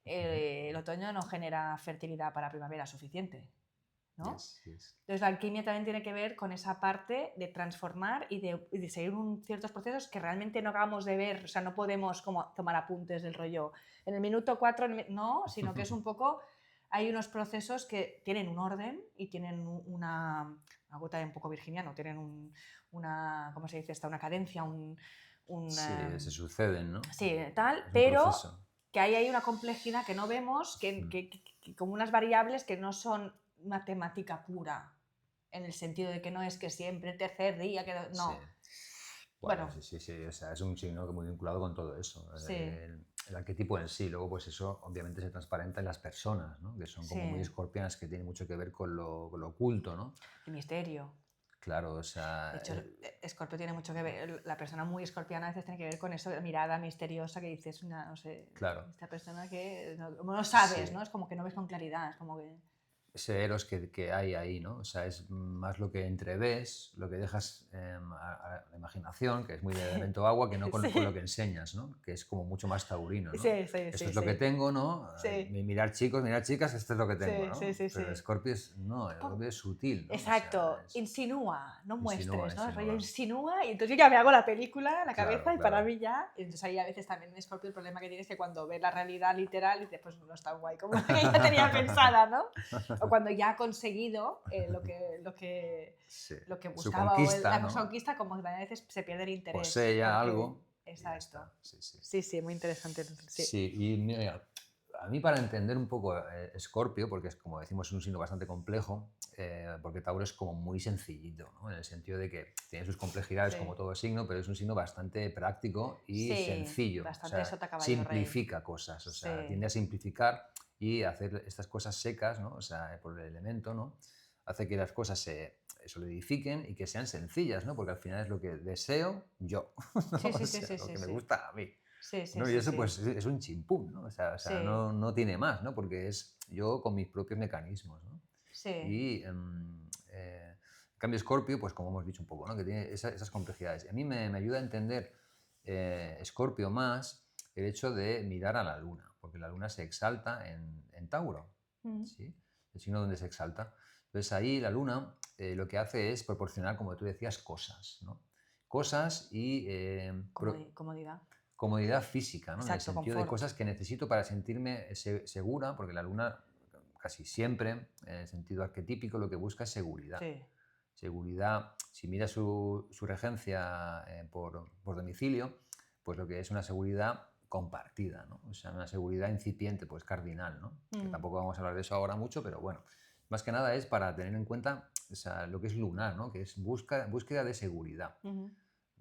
S2: el otoño no genera fertilidad para primavera suficiente, ¿no? Entonces la alquimia también tiene que ver con esa parte de transformar y de seguir ciertos procesos que realmente no acabamos de ver, o sea, no podemos como tomar apuntes del rollo. En el minuto 4, no, sino que es un poco... Hay unos procesos que tienen un orden y tienen una gota un poco virginiano, tienen una, ¿cómo se dice esta? Una cadencia,
S1: sí, se suceden, ¿no?
S2: Sí, tal, pero que ahí hay una complejidad que no vemos, como unas variables que no son matemática pura, en el sentido de que no es que siempre el tercer día, que no.
S1: Bueno, sí, o sea, es un signo muy vinculado con todo eso. El arquetipo en sí, luego pues eso obviamente se transparenta en las personas, ¿no? Que son como muy escorpianas, que tienen mucho que ver con lo oculto, ¿no?
S2: El misterio.
S1: Claro, o sea,
S2: De hecho, Escorpio tiene mucho que ver, la persona muy escorpiana a veces tiene que ver con eso, la mirada misteriosa que dices, no sé,
S1: claro,
S2: esta persona que no sabes,
S1: sí.
S2: ¿no? Es como que no ves con claridad, es como que...
S1: Ese eros que hay ahí, ¿no? O sea, es más lo que entreves, lo que dejas a la imaginación, que es muy de elemento agua, que no con lo que
S2: Sí,
S1: enseñas, ¿no? Que es como mucho más taurino, ¿no?
S2: sí, sí,
S1: Esto
S2: sí,
S1: es lo que
S2: sí,
S1: tengo, ¿no?
S2: sí,
S1: Mirar chicos, mirar chicas, esto es lo que tengo,
S2: sí, sí,
S1: ¿no?
S2: sí,
S1: Pero
S2: sí.
S1: Scorpio es, no, Scorpio es sutil, ¿no? O sea,
S2: Exacto,
S1: es,
S2: insinúa, no
S1: insinúa,
S2: muestres, ¿no? El rollo
S1: insinúa.
S2: insinúa y entonces yo ya me hago la película en la
S1: Claro,
S2: cabeza y para
S1: claro.
S2: mí ya, y entonces ahí a veces también en Scorpio el problema que tienes es que cuando ves la realidad literal dices, pues no es tan guay como la que yo tenía pensada, ¿no? O cuando ya ha conseguido
S1: Sí.
S2: lo que
S1: Su
S2: buscaba o
S1: conquista,
S2: la
S1: ¿no?
S2: conquista, como que a veces se pierde el interés,
S1: Posee ya
S2: porque...
S1: algo y ya
S2: Exacto.
S1: está. Sí, sí.
S2: Sí, sí, muy interesante. Sí,
S1: Sí, y mira, a mí para entender un poco Escorpio, porque es como decimos, es un signo bastante complejo, porque Tauro es como muy sencillito, ¿no? En el sentido de que tiene sus complejidades como
S2: sí.
S1: todo signo, pero es un signo bastante práctico y
S2: Sí,
S1: sencillo. O
S2: bastante
S1: sea,
S2: sota caballo rey.
S1: simplifica cosas, o sea,
S2: Sí.
S1: tiende a simplificar y hacer estas cosas secas, ¿no? O sea, por el elemento, ¿no? Hace que las cosas se solidifiquen y que sean sencillas, ¿no? Porque al final es lo que deseo yo, ¿no?
S2: Sí,
S1: O
S2: sí, sí,
S1: sea,
S2: sí,
S1: lo
S2: sí,
S1: que me
S2: sí.
S1: gusta a mí.
S2: Sí, sí,
S1: ¿No? Y
S2: sí,
S1: eso
S2: sí.
S1: pues es un chimpún, ¿no? O sea,
S2: Sí,
S1: no tiene más, ¿no? Porque es yo con mis propios mecanismos, ¿no?
S2: sí.
S1: Y en cambio Scorpio, pues como hemos dicho un poco, ¿no? Que tiene esas complejidades. Y a mí me ayuda a entender Scorpio más el hecho de mirar a la luna, porque la luna se exalta en Tauro,
S2: Mm.
S1: ¿sí? El signo donde se exalta. Entonces ahí la luna lo que hace es proporcionar, como tú decías, cosas, ¿no? Cosas y
S2: Comodidad.
S1: comodidad física, ¿no? En el
S2: Exacto,
S1: sentido de
S2: confort.
S1: cosas que necesito para sentirme segura, porque la luna casi siempre, en el sentido arquetípico, lo que busca es seguridad.
S2: Sí.
S1: Seguridad, si mira su regencia por domicilio, pues lo que es una seguridad compartida, ¿no? O sea, una seguridad incipiente, pues cardinal, ¿no? Que
S2: Mm.
S1: tampoco vamos a hablar de eso ahora mucho, pero bueno, más que nada es para tener en cuenta, o sea, lo que es lunar, ¿no? Que es búsqueda de seguridad.
S2: Ujú.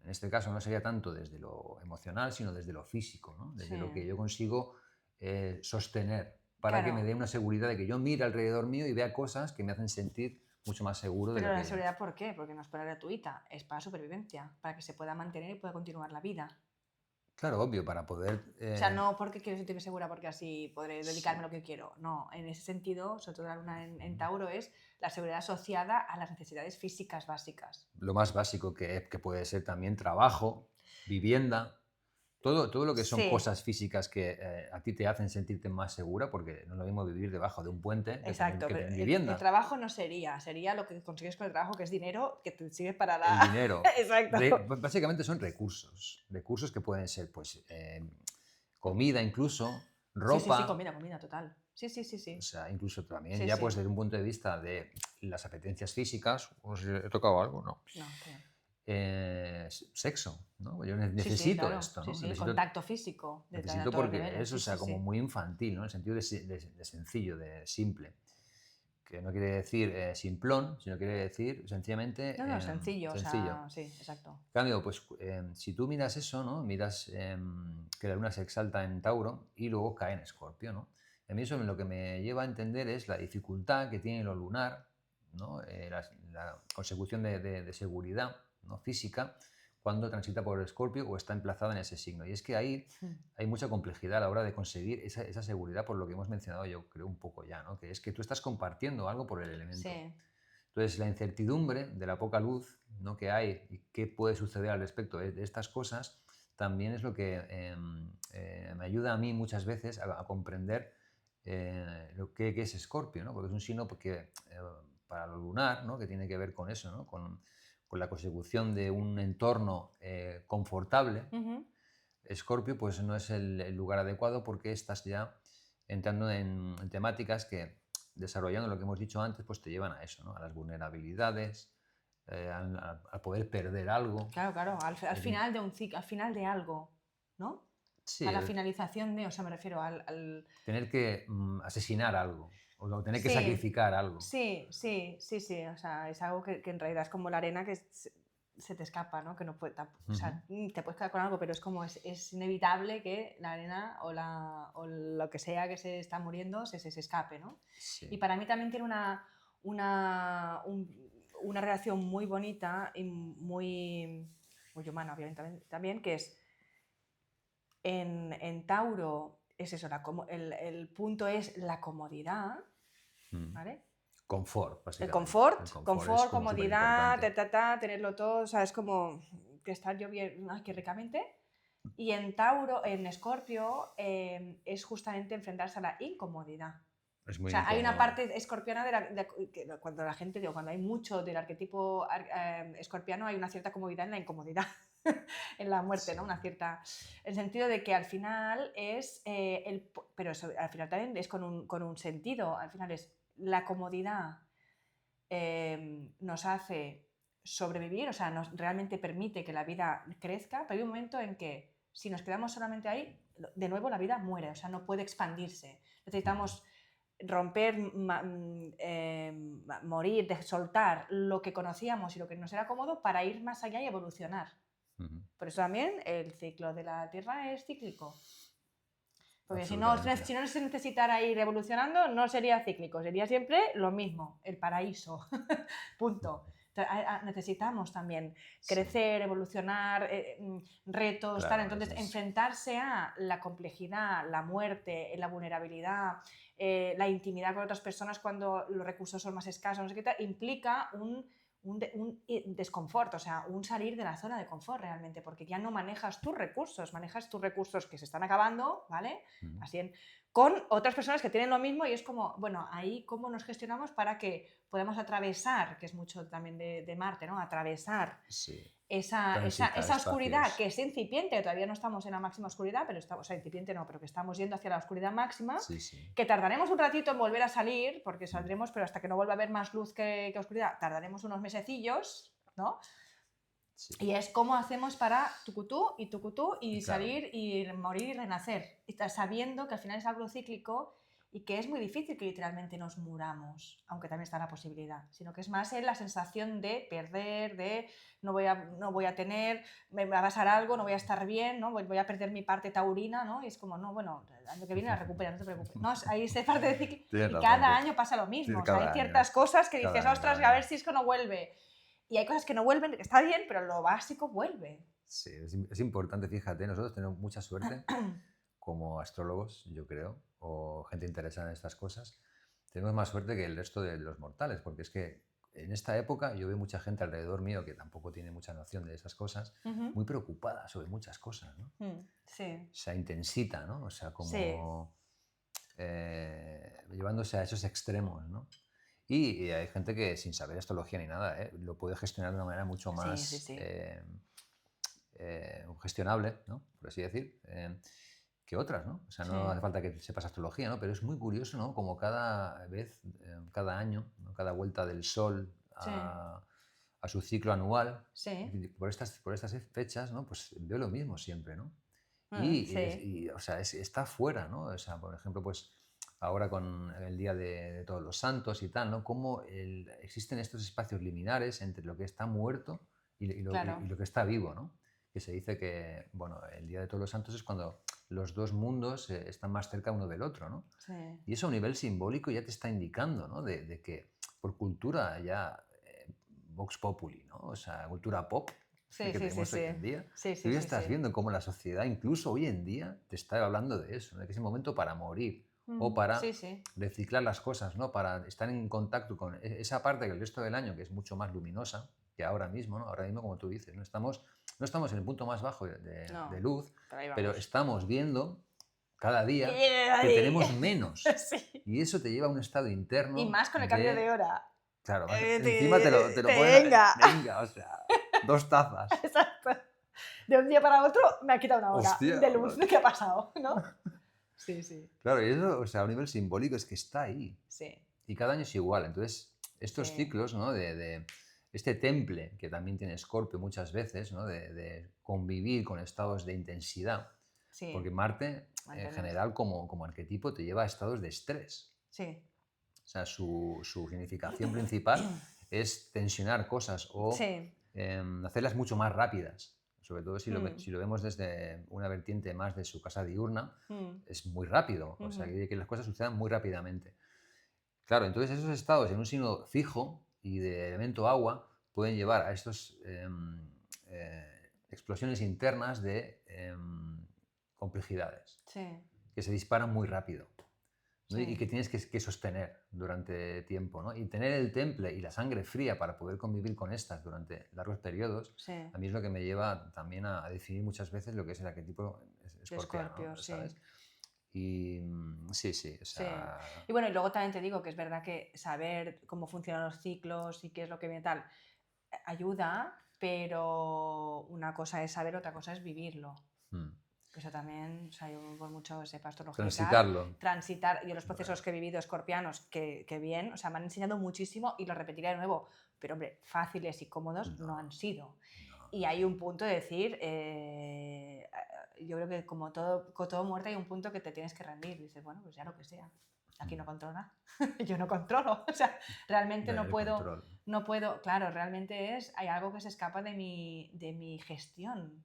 S1: En este caso no sería tanto desde lo emocional, sino desde lo físico, ¿no?
S2: Sí.
S1: Desde lo que yo consigo sostener para que me
S2: Claro.
S1: dé una seguridad de que yo mire alrededor mío y vea cosas que me hacen sentir mucho más seguro de
S2: Pero
S1: lo
S2: la
S1: que...
S2: seguridad, ¿por qué? Porque no es para gratuita, es para supervivencia, para que se pueda mantener y pueda continuar la vida.
S1: Claro, obvio, para poder...
S2: O sea, no porque quiero sentirme segura porque así podré dedicarme a
S1: sí,
S2: lo que quiero. No, en ese sentido, sobre todo la luna en Tauro, es la seguridad asociada a las necesidades físicas básicas.
S1: lo más básico que puede ser también trabajo, vivienda, todo lo que son
S2: Sí,
S1: cosas físicas que a ti te hacen sentirte más segura, porque no es lo mismo vivir debajo de un puente
S2: exacto,
S1: que
S2: pero
S1: tener
S2: el
S1: vivienda.
S2: trabajo no sería lo que consigues con el trabajo, que es dinero que te sirve para
S1: El
S2: la...
S1: dinero.
S2: Exacto.
S1: Básicamente son recursos que pueden ser pues, comida incluso,
S2: Sí, sí, sí,
S1: ropa,
S2: comida, total. Sí, sí, sí,
S1: o
S2: sí.
S1: sea, incluso también
S2: Sí,
S1: ya pues
S2: sí.
S1: desde un punto de vista de las apetencias físicas, o si he tocado algo, ¿no?
S2: No, está bien.
S1: Sexo, ¿no? Yo
S2: Sí, sí,
S1: necesito
S2: claro.
S1: esto,
S2: Sí,
S1: ¿no?
S2: sí, contacto físico a
S1: Necesito
S2: todos los
S1: porque
S2: niveles.
S1: es, o
S2: Sí,
S1: sea,
S2: sí,
S1: como
S2: sí.
S1: muy infantil, ¿no? En el sentido de sencillo, de simple. Que no quiere decir simplón, sino quiere decir sencillamente
S2: No, no, sencillo, o
S1: sencillo.
S2: sea, sí, exacto.
S1: En cambio, pues si tú miras eso, ¿no? Miras que la luna se exalta en Tauro y luego cae en Escorpio, ¿no? A mí eso lo que me lleva a entender es la dificultad que tiene lo lunar, ¿no? La consecución de seguridad, ¿no? Física cuando transita por el Escorpio o está emplazada en ese signo. Y es que ahí
S2: Mm.
S1: hay mucha complejidad a la hora de conseguir esa seguridad por lo que hemos mencionado yo creo un poco ya, ¿no? Que es que tú estás compartiendo algo por el elemento.
S2: Sí.
S1: Entonces, la incertidumbre de la poca luz, ¿no? Que hay y qué puede suceder al respecto de estas cosas, también es lo que me ayuda a mí muchas veces a comprender qué es Escorpio, ¿no? Porque es un signo que, para lo lunar, ¿no? Que tiene que ver con eso, ¿no? Con la consecución de un entorno confortable.
S2: Ujú.
S1: Escorpio pues no es el lugar adecuado porque estás ya entrando en temáticas que, desarrollando lo que hemos dicho antes, pues te llevan a eso, ¿no? A las vulnerabilidades, a poder perder algo.
S2: Claro, claro, al
S1: Es un-
S2: final de un ciclo, al final de algo, ¿no?
S1: sí,
S2: A la finalización de, o sea, me refiero
S1: tener que asesinar algo o tener que
S2: Sí,
S1: sacrificar algo.
S2: sí, sí, sí, sí, o sea, es algo que en realidad es como la arena que se te escapa, ¿no? Que no puede, o
S1: Ujú.
S2: sea, te puedes quedar con algo, pero es como, es inevitable que la arena o lo que sea que se está muriendo se escape, ¿no? Y
S1: Sí.
S2: para mí también tiene una, una relación muy bonita y muy humana, obviamente, también, que es en Tauro, es eso, el punto es la comodidad, ¿vale?
S1: Confort,
S2: El
S1: básicamente.
S2: confort,
S1: El confort es
S2: confort,
S1: como súper
S2: comodidad,
S1: importante.
S2: tenerlo todo, o sea, es como que estar yo bien, aquí ricamente. Y en Tauro, en Escorpio, es justamente enfrentarse a la incomodidad.
S1: Es
S2: O
S1: muy
S2: sea, hay una
S1: incómodo.
S2: parte escorpiana cuando la gente, digo, cuando hay mucho del arquetipo escorpiano, hay una cierta comodidad en la incomodidad, en la muerte,
S1: Sí,
S2: ¿no? Una cierta.
S1: sí.
S2: El sentido de que al final es. Pero eso, al final también es con un sentido. Al final es la comodidad nos hace sobrevivir, o sea, nos realmente permite que la vida crezca, pero hay un momento en que si nos quedamos solamente ahí, de nuevo la vida muere, o sea, no puede expandirse. Necesitamos romper, morir, soltar lo que conocíamos y lo que nos era cómodo para ir más allá y evolucionar. Por eso también el ciclo de la Tierra es cíclico. Porque si no
S1: Absolutamente.
S2: se necesitara ir evolucionando, no sería cíclico, sería siempre lo mismo, el paraíso. Punto. Necesitamos también crecer, evolucionar, retos,
S1: Claro,
S2: Entonces, enfrentarse a la complejidad, la muerte, la vulnerabilidad, la intimidad con otras personas cuando los recursos son más escasos, no sé qué tal, implica un desconfort, o sea, un salir de la zona de confort realmente, porque ya no manejas tus recursos que se están acabando, ¿vale? Así con otras personas que tienen lo mismo y es como, bueno, ahí cómo nos gestionamos para que podamos atravesar, que es mucho también de Marte, ¿no? Atravesar
S1: Sí.
S2: esa
S1: Transitar
S2: oscuridad que
S1: espacios.
S2: es incipiente, todavía no estamos en la máxima oscuridad, pero estamos, o sea, incipiente no, pero que estamos yendo hacia la oscuridad máxima,
S1: Sí, sí.
S2: que tardaremos un ratito en volver a salir, porque saldremos, pero hasta que no vuelva a haber más luz que oscuridad, tardaremos unos mesecillos, ¿no?
S1: Sí.
S2: Y es cómo hacemos para tucutú y
S1: Claro.
S2: salir y morir y renacer, sabiendo que al final es algo cíclico y que es muy difícil que literalmente nos muramos, aunque también está la posibilidad, sino que es más la sensación de perder, de no voy a tener, me va a pasar algo, no voy a estar bien, ¿no? Voy a perder mi parte taurina, ¿no? Y es como, no, bueno, el año que viene la recupera, no te preocupes. No, ahí es parte de ciclo
S1: Tienes
S2: y
S1: razón.
S2: cada año pasa lo mismo, o sea, hay
S1: Cada año.
S2: ciertas cosas que dices,
S1: Cada año,
S2: ostras,
S1: cada
S2: a
S1: año.
S2: ver si es que no vuelve. Y hay cosas que no vuelven, que está bien, pero lo básico vuelve.
S1: Sí, es importante, fíjate, nosotros tenemos mucha suerte como astrólogos, yo creo, o gente interesada en estas cosas, tenemos más suerte que el resto de los mortales, porque es que en esta época yo veo mucha gente alrededor mío que tampoco tiene mucha noción de esas cosas, muy preocupada sobre muchas cosas, ¿no?
S2: Sí.
S1: O sea, intensita, ¿no? O sea,
S2: Sí.
S1: como llevándose a esos extremos, ¿no? Y hay gente que sin saber astrología ni nada, lo puede gestionar de una manera mucho más gestionable, ¿no? Por así decir, que otras, ¿no? O sea, no hace falta que sepas astrología, ¿no? Pero es muy curioso, ¿no? Como cada vez, cada año, ¿no? Cada vuelta del Sol a su ciclo anual, por estas fechas, ¿no? Pues veo lo mismo siempre, ¿no? O sea, está fuera, ¿no? O sea, por ejemplo, pues ahora con el Día de Todos los Santos y tal, ¿no? Cómo existen estos espacios liminares entre lo que está muerto y lo que está vivo, ¿no? Que se dice que, bueno, el Día de Todos los Santos es cuando los dos mundos están más cerca uno del otro, ¿no?
S2: Sí.
S1: Y eso a un nivel simbólico ya te está indicando, ¿no? De que por cultura ya Vox Populi, ¿no? O sea, cultura pop que tenemos hoy en día, tú ya estás viendo cómo la sociedad, incluso hoy en día, te está hablando de eso, ¿no? De que es el momento para morir o para reciclar las cosas, ¿no? Para estar en contacto con esa parte que el resto del año, que es mucho más luminosa que ahora mismo, ¿no? Ahora mismo, como tú dices, no estamos en el punto más bajo de luz, pero estamos viendo cada día que tenemos menos. Y eso te lleva a un estado interno.
S2: Y más con el cambio de hora.
S1: Claro, encima te lo ponen. Venga, o sea, 2 tazas.
S2: Exacto. De un día para otro me ha quitado una hora.
S1: Hostia,
S2: de luz. ¿Qué ha pasado? ¿No? Sí.
S1: Claro, y eso, o sea, a un nivel simbólico es que está ahí.
S2: Sí.
S1: Y cada año es igual. Entonces, estos ciclos, ¿no? De este temple que también tiene Escorpio muchas veces, ¿no? De convivir con estados de intensidad.
S2: Sí.
S1: Porque Marte, en general, como arquetipo, te lleva a estados de estrés.
S2: Sí.
S1: O sea, su significación principal es tensionar cosas o hacerlas mucho más rápidas. Sobre todo si lo vemos desde una vertiente más de su casa diurna, es muy rápido. O sea, que las cosas sucedan muy rápidamente. Claro, entonces esos estados en un signo fijo y de elemento agua pueden llevar a estas explosiones internas de complejidades
S2: Sí,
S1: que se disparan muy rápido, ¿no? Y
S2: sí,
S1: que tienes que sostener durante tiempo, ¿no? Y tener el temple y la sangre fría para poder convivir con estas durante largos periodos,
S2: sí.
S1: a mí es lo que me lleva también a definir muchas veces lo que es el arquetipo
S2: De
S1: escorpiano,
S2: Escorpio,
S1: ¿no?
S2: sí.
S1: ¿Sabes? Y sí, sí, o
S2: Sí.
S1: sea,
S2: Y bueno, y luego también te digo que es verdad que saber cómo funcionan los ciclos y qué es lo que viene tal, ayuda, pero una cosa es saber, otra cosa es vivirlo.
S1: mm,
S2: Que eso también, o sea, yo por mucho sepa astrología y tal,
S1: transitarlo.
S2: transitar, yo los procesos
S1: Bueno,
S2: que he vivido escorpianos, que bien, o sea, me han enseñado muchísimo y lo repetiré de nuevo, pero hombre, fáciles y cómodos no han
S1: no,
S2: sido.
S1: no,
S2: Y hay un punto de decir, yo creo que como todo, con todo muerte hay un punto que te tienes que rendir. Dices, bueno, pues ya lo que sea. Aquí no controla. Yo no controlo. O sea, realmente
S1: tener
S2: no
S1: el
S2: puedo,
S1: control.
S2: no puedo, claro, realmente hay algo que se escapa de mi gestión.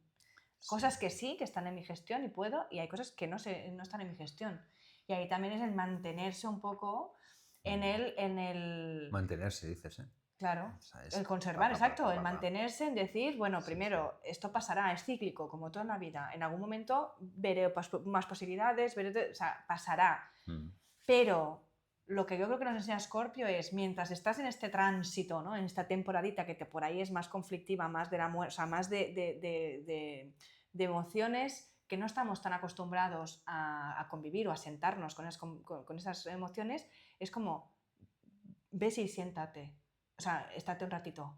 S1: Sí,
S2: Cosas que sí, que están en mi gestión y puedo, y hay cosas que no están en mi gestión. Y ahí también es el mantenerse un poco en el,
S1: mantenerse, dices, ¿eh?
S2: claro,
S1: O sea,
S2: el
S1: es
S2: conservar, exacto, el
S1: pa.
S2: mantenerse en decir, bueno,
S1: Sí, sí.
S2: primero, esto pasará, es cíclico, como toda la vida. En algún momento veré más posibilidades, o sea, pasará.
S1: Mm,
S2: Pero lo que yo creo que nos enseña Scorpio es, mientras estás en este tránsito, ¿no? En esta temporadita que por ahí es más conflictiva, más de la muerte, o sea, más de emociones que no estamos tan acostumbrados a convivir o a sentarnos con esas emociones, es como, ves y siéntate. O sea, estate un ratito,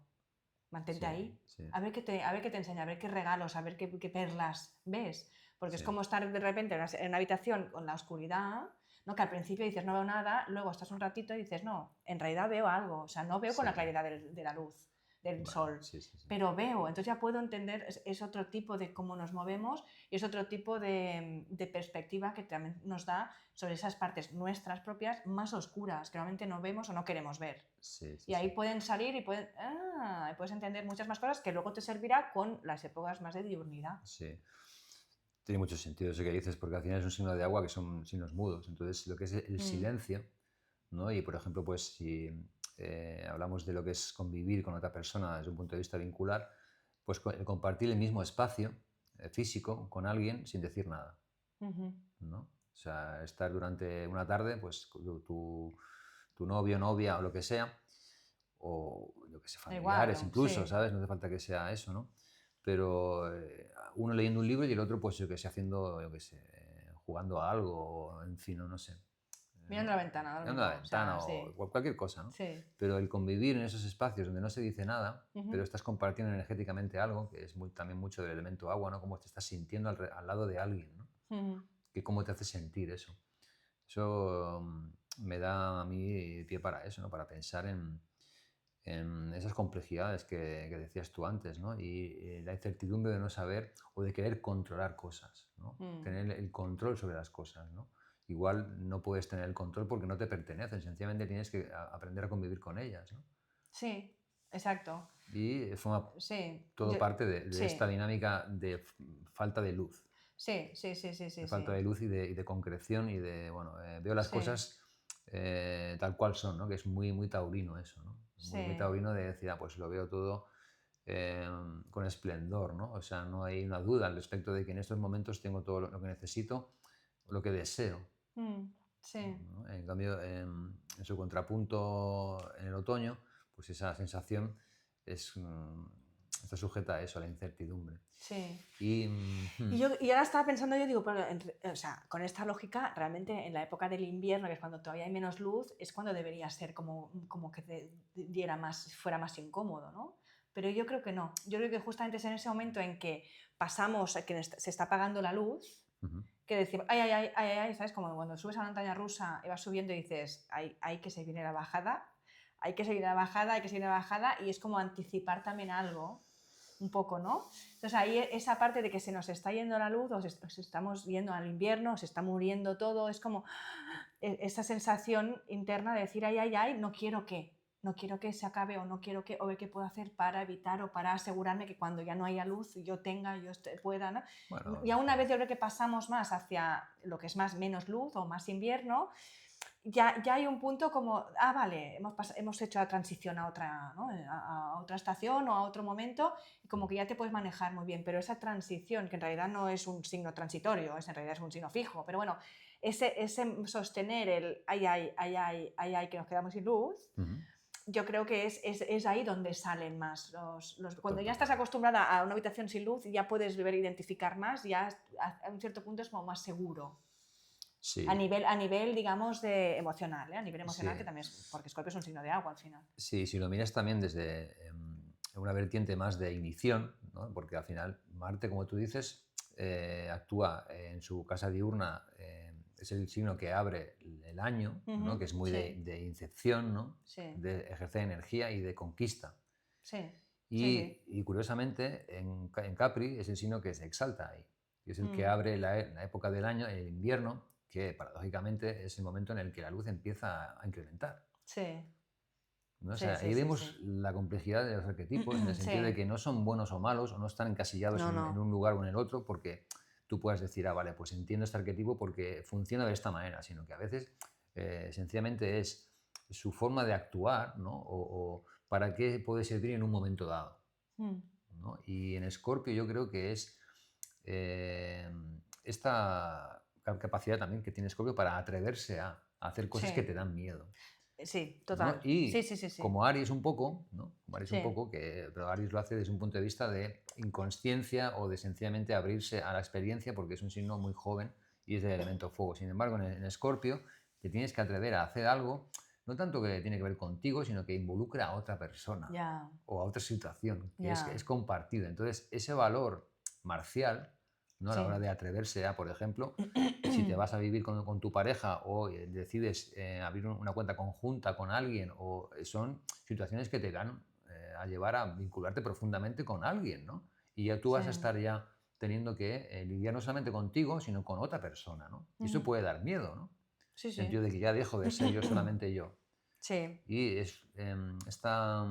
S2: mantente
S1: sí,
S2: ahí,
S1: sí,
S2: a ver qué te enseña, a ver qué regalos, a ver qué perlas ves. Porque es
S1: sí.
S2: como estar de repente en una habitación con la oscuridad, ¿no? Que al principio dices no veo nada, luego estás un ratito y dices no, en realidad veo algo, o sea, no veo con
S1: Sí,
S2: la claridad de la luz, del
S1: bueno,
S2: sol,
S1: sí, sí, sí.
S2: pero veo, entonces ya puedo entender, es otro tipo de cómo nos movemos y es otro tipo de perspectiva que también nos da sobre esas partes nuestras propias más oscuras, que realmente no vemos o no queremos ver.
S1: Sí, sí,
S2: Y ahí
S1: sí.
S2: pueden salir y puedes entender muchas más cosas que luego te servirá con las épocas más de diurnidad.
S1: Sí. Tiene mucho sentido eso que dices, porque al final es un signo de agua que son signos mudos. Entonces, lo que es el
S2: Mm,
S1: silencio, ¿no? Y por ejemplo, pues si hablamos de lo que es convivir con otra persona desde un punto de vista vincular, pues el compartir el mismo espacio físico con alguien sin decir nada,
S2: ujú.
S1: ¿no? O sea, estar durante una tarde, pues tu novio, novia o lo que sea, o yo que sé,
S2: Igual,
S1: familiares incluso,
S2: sí.
S1: ¿sabes? No hace falta que sea eso, ¿no? Pero uno leyendo un libro y el otro, pues yo que sé, haciendo, yo que sé, jugando a algo, o, en fin, no sé.
S2: Mirando la ventana, lo
S1: Mirando a la
S2: mismo. O sea,
S1: ventana o
S2: sí,
S1: cualquier cosa, ¿no?
S2: sí.
S1: Pero el convivir en esos espacios donde no se dice nada, pero
S2: Ujú,
S1: estás compartiendo energéticamente algo, que es también mucho del elemento agua, ¿no? Cómo te estás sintiendo al lado de alguien, ¿no?
S2: ujú.
S1: Que cómo te hace sentir eso. Eso me da a mí pie para eso, ¿no? Para pensar en esas complejidades que decías tú antes, ¿no? Y la incertidumbre de no saber o de querer controlar cosas, ¿no?
S2: Mm.
S1: Tener el control sobre las cosas, ¿no? Igual no puedes tener el control porque no te pertenecen, sencillamente tienes que aprender a convivir con ellas, ¿no?
S2: Sí, exacto.
S1: Y forma
S2: Sí,
S1: todo parte de esta
S2: sí,
S1: dinámica de falta de luz,
S2: sí, sí, sí, sí,
S1: de
S2: sí,
S1: falta
S2: sí,
S1: de luz y de concreción y de, bueno, veo las
S2: sí,
S1: cosas tal cual son, ¿no? Que es muy, muy taurino eso, ¿no? Muy, muy
S2: sí.
S1: taurino de decir, ah, pues lo veo todo eh, con esplendor, ¿no? O sea, no hay una duda al respecto de que en estos momentos tengo todo lo que necesito, lo que deseo,
S2: Mm, sí.
S1: ¿no? En cambio, en su contrapunto en el otoño, pues esa sensación es, está sujeta a eso, a la incertidumbre.
S2: Sí.
S1: Y
S2: Y ahora estaba pensando, yo digo, pero o sea, con esta lógica, realmente en la época del invierno, que es cuando todavía hay menos luz, es cuando debería ser como que te diera más, fuera más incómodo, ¿no? Pero yo creo que no. Yo creo que justamente es en ese momento en que pasamos, que se está apagando la luz,
S1: ujú,
S2: que decimos, ay, ay, ay, ay, ay, ¿sabes? Como cuando subes a la montaña rusa y vas subiendo y dices, hay que se viene la bajada, hay que seguir la bajada, hay que seguir la bajada, y es como anticipar también algo un poco, ¿no? Entonces ahí esa parte de que se nos está yendo la luz, os estamos yendo al invierno, se está muriendo todo, es como esa sensación interna de decir, ay, ay, ay, no quiero que se acabe o no quiero que, o ver qué puedo hacer para evitar o para asegurarme que cuando ya no haya luz yo tenga, pueda, ¿no?
S1: bueno,
S2: Ya una vez yo creo que pasamos más hacia lo que es más menos luz o más invierno, ya hay un punto como, vale, hemos hecho la transición a otra, ¿no? a otra estación o a otro momento, y como que ya te puedes manejar muy bien, pero esa transición, que en realidad no es un signo transitorio, en realidad es un signo fijo, pero bueno, ese sostener el ay, que nos quedamos sin luz, yo creo que es ahí donde salen más cuando ya estás acostumbrada a una habitación sin luz, ya puedes identificar más, ya a un cierto punto es como más seguro.
S1: Sí.
S2: A nivel, digamos, emocional, a nivel emocional,
S1: Sí.
S2: que también es, porque Escorpio es un signo de agua al final.
S1: Sí, si lo miras también desde una vertiente más de ignición, ¿no? Porque al final Marte, como tú dices, actúa en su casa diurna, es el signo que abre el año, ¿no? Que es muy
S2: Sí.
S1: de incepción, ¿no?
S2: Sí.
S1: De ejercer energía y de conquista.
S2: Sí.
S1: Y curiosamente, en Capri es el signo que se exalta ahí. Y es el que abre la época del año, el invierno, que paradójicamente es el momento en el que la luz empieza a incrementar.
S2: Sí.
S1: ¿No? O
S2: Sí,
S1: sea,
S2: sí,
S1: ahí
S2: sí,
S1: vemos
S2: sí.
S1: la complejidad de los arquetipos en el sentido
S2: Sí.
S1: de que no son buenos o malos o no están encasillados
S2: No,
S1: en
S2: no.
S1: un lugar o en el otro porque tú puedas decir, vale, pues entiendo este arquetipo porque funciona de esta manera, sino que a veces sencillamente es su forma de actuar, ¿no? O para qué puede servir en un momento dado, ¿no? Y en Escorpio yo creo que es eh, esta capacidad también que tiene Escorpio para atreverse a hacer cosas que
S2: Sí.
S1: te dan miedo,
S2: Sí,
S1: ¿no?
S2: total. Sí,
S1: Y
S2: sí, sí, sí.
S1: como Aries un poco, ¿no? Como Aries un
S2: Sí.
S1: poco, pero Aries lo hace desde un punto de vista de inconsciencia o de sencillamente abrirse a la experiencia porque es un signo muy joven y es del elemento fuego. Sin embargo, en Escorpio te tienes que atrever a hacer algo, no tanto que tiene que ver contigo, sino que involucra a otra persona
S2: Ya.
S1: o a otra situación, que
S2: Ya.
S1: es compartido. Entonces, ese valor marcial, ¿no? A la
S2: Sí.
S1: hora de atreverse a, por ejemplo, si te vas a vivir con tu pareja o decides abrir una cuenta conjunta con alguien, o son situaciones que te van a llevar a vincularte profundamente con alguien, ¿no? Y ya tú vas a
S2: Sí.
S1: estar ya teniendo que lidiar no solamente contigo, sino con otra persona, ¿no? Y eso puede dar miedo, ¿no?
S2: Sí,
S1: En el sentido
S2: sí.
S1: de que ya dejo de ser yo solamente yo.
S2: Sí.
S1: Y es esta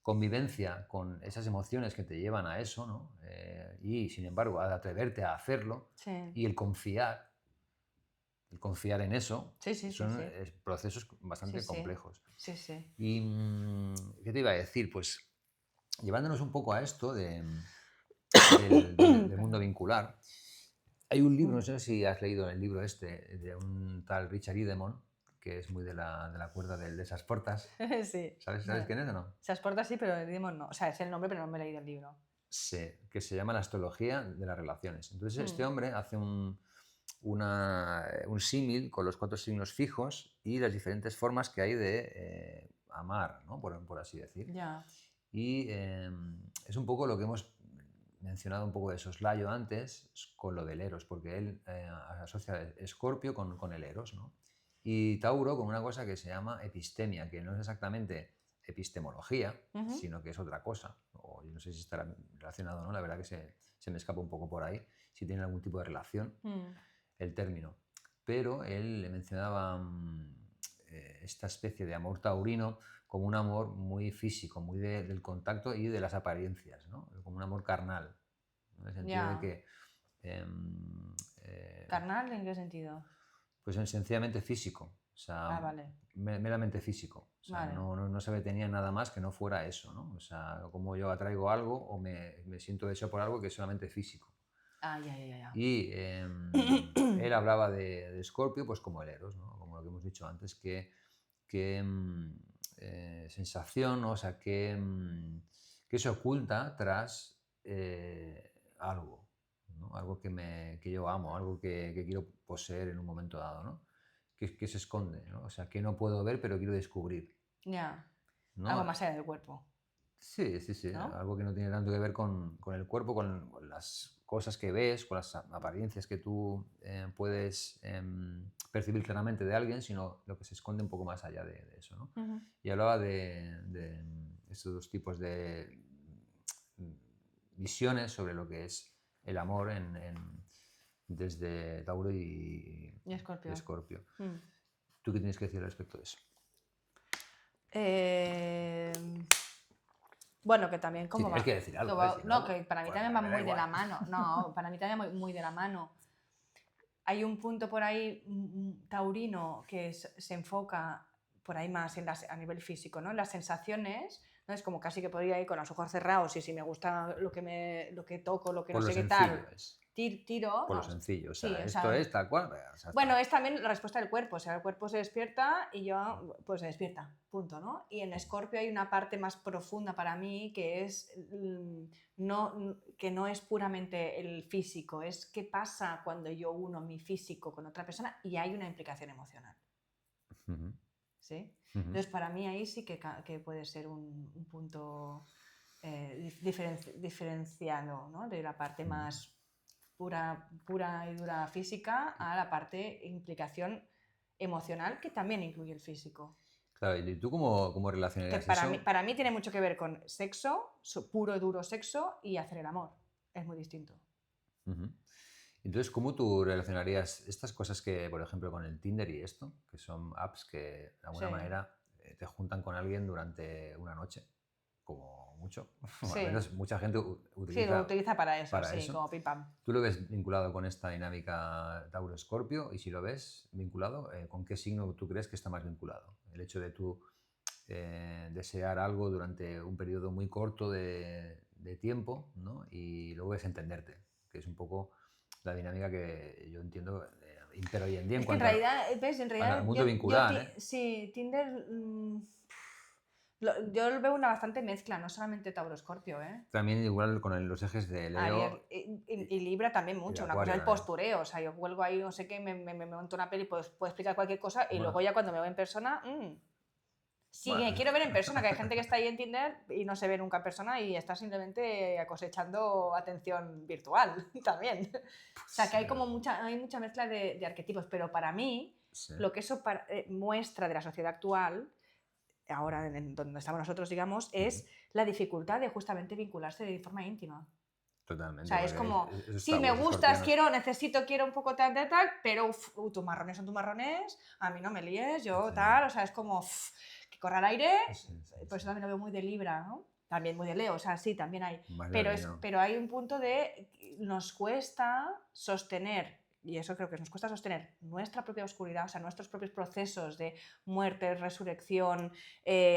S1: convivencia con esas emociones que te llevan a eso, ¿no? Y sin embargo, al atreverte a hacerlo
S2: Sí.
S1: y el confiar en eso,
S2: Sí, sí, sí,
S1: son
S2: sí.
S1: procesos
S2: Sí,
S1: bastante
S2: sí.
S1: complejos.
S2: Sí, sí.
S1: ¿Y qué te iba a decir? Pues llevándonos un poco a esto del mundo vincular, hay un libro, no sé si has leído el libro este, de un tal Richard Idemont, que es muy de la cuerda de esas portas.
S2: Sí.
S1: ¿Sabes quién es o no?
S2: Se asporta sí, pero el Demon no. O sea, es el nombre, pero no me he leído el libro.
S1: Sí, que se llama La astrología de las relaciones. Entonces, este hombre hace un símil con los 4 signos fijos y las diferentes formas que hay de amar, ¿no? Por así decir.
S2: Ya.
S1: Y es un poco lo que hemos mencionado un poco de soslayo antes con lo del Eros, porque él asocia Escorpio con el Eros, ¿no? Y Tauro con una cosa que se llama epistemia, que no es exactamente epistemología, sino que es otra cosa. O yo no sé si estará relacionado o no, la verdad que se me escapa un poco por ahí, si tiene algún tipo de relación el término. Pero él le mencionaba esta especie de amor taurino como un amor muy físico, muy del contacto y de las apariencias, ¿no? Como un amor carnal, ¿no? En el sentido de que...
S2: ¿Carnal en qué sentido?
S1: Pues sencillamente físico, o sea,
S2: Vale.
S1: meramente físico. O sea,
S2: Vale.
S1: no se tenía nada más que no fuera eso, ¿no? O sea, como yo atraigo algo o me siento deseo por algo que es solamente físico.
S2: Ya.
S1: Y él hablaba de Scorpio pues como el Eros, ¿no? Como lo que hemos dicho antes, que sensación, ¿no? O sea, que se oculta tras algo, ¿no? Algo que yo amo, algo que quiero poseer en un momento dado, ¿no? Que se esconde, ¿no? O sea, que no puedo ver pero quiero descubrir,
S2: Ya.
S1: ¿no?
S2: Algo más allá del cuerpo.
S1: Sí,
S2: ¿No?
S1: algo que no tiene tanto que ver con el cuerpo, con las cosas que ves, con las apariencias que tú puedes percibir claramente de alguien, sino lo que se esconde un poco más allá de eso, ¿no? Y hablaba de estos dos tipos de visiones sobre lo que es el amor desde Tauro y Escorpio. ¿Tú qué tienes que decir al respecto de eso?
S2: Bueno, que también como
S1: tienes que decir algo,
S2: no, que para mí también va muy de la mano. No, para mí también muy de la mano. hay un punto por ahí taurino que se enfoca por ahí más a nivel físico, ¿no? En las sensaciones, ¿no? Es como casi que podría ir con los ojos cerrados y si me gusta lo que toco, lo que no
S1: Por lo
S2: sé qué
S1: sencillo
S2: tal,
S1: es.
S2: tiro,
S1: Por lo
S2: ¿no?
S1: sencillo. O
S2: Sí,
S1: sea,
S2: o
S1: esto
S2: sea,
S1: es tal cual. O sea,
S2: bueno, es también la respuesta del cuerpo, o sea, el cuerpo se despierta y yo, pues se despierta, punto, ¿no? Y en Escorpio hay una parte más profunda para mí que es, que no es puramente el físico, es qué pasa cuando yo uno mi físico con otra persona y hay una implicación emocional,
S1: Ujú,
S2: ¿sí?
S1: ujú.
S2: Entonces, para mí ahí sí que puede ser un punto diferenciado, ¿no? De la parte más pura y dura física a la parte implicación emocional que también incluye el físico.
S1: Claro, ¿y tú cómo
S2: Que
S1: relacionarías eso?
S2: para mí tiene mucho que ver con sexo, puro y duro sexo y hacer el amor. Es muy distinto.
S1: Ujú. Entonces, ¿cómo tú relacionarías estas cosas que, por ejemplo, con el Tinder y esto, que son apps que de
S2: Sí,
S1: alguna manera te juntan con alguien durante una noche, como mucho, o al
S2: sí.
S1: menos mucha gente
S2: Sí, lo
S1: utiliza
S2: utiliza
S1: para
S2: sí,
S1: eso?
S2: como pim pam.
S1: ¿Tú lo ves vinculado con esta dinámica Tauro-Escorpio? Y si lo ves vinculado, ¿con qué signo tú crees que está más vinculado? El hecho de tú desear algo durante un periodo muy corto de tiempo, ¿no? Y luego desentenderte, que es un poco la dinámica que yo entiendo impera hoy en día en
S2: Es que en
S1: cuanto
S2: realidad, ¿ves? En
S1: al
S2: realidad
S1: mundo vincular, ¿eh?
S2: sí, Tinder, yo veo una bastante mezcla, no solamente Tauro-Escorpio, ¿eh?
S1: También igual con los ejes de Leo
S2: Y Libra también
S1: y de
S2: mucho, una cosa
S1: Acuario
S2: es el
S1: también.
S2: postureo, o sea, yo cuelgo ahí, no sé qué, me monto una peli, pues puedo explicar cualquier cosa y luego
S1: Bueno,
S2: ya cuando me veo en persona, sí,
S1: bueno.
S2: me quiero ver en persona, que hay gente que está ahí en Tinder y no se ve nunca en persona y está simplemente cosechando atención virtual también. O sea,
S1: Pues,
S2: que hay mucha mezcla de arquetipos, pero para mí,
S1: sí.
S2: lo que eso muestra de la sociedad actual, ahora en donde estamos nosotros, digamos,
S1: Ujú.
S2: es la dificultad de justamente vincularse de forma íntima. O
S1: Totalmente,
S2: sea, es
S1: porque
S2: como,
S1: esos
S2: sí, me
S1: Tauros
S2: gustas,
S1: escorpianos.
S2: quiero un poco tal, de tal, pero tus marrones son tus marrones, a mí no me líes, yo
S1: Sí,
S2: tal, o sea, es como que corra al aire,
S1: sí, sí,
S2: por
S1: sí.
S2: eso también lo veo muy de Libra, ¿no? También muy de Leo, o sea, sí, también hay.
S1: Más leonino.
S2: Pero hay un punto de, nos cuesta sostener, y eso creo que nos cuesta sostener nuestra propia oscuridad, o sea, nuestros propios procesos de muerte, resurrección,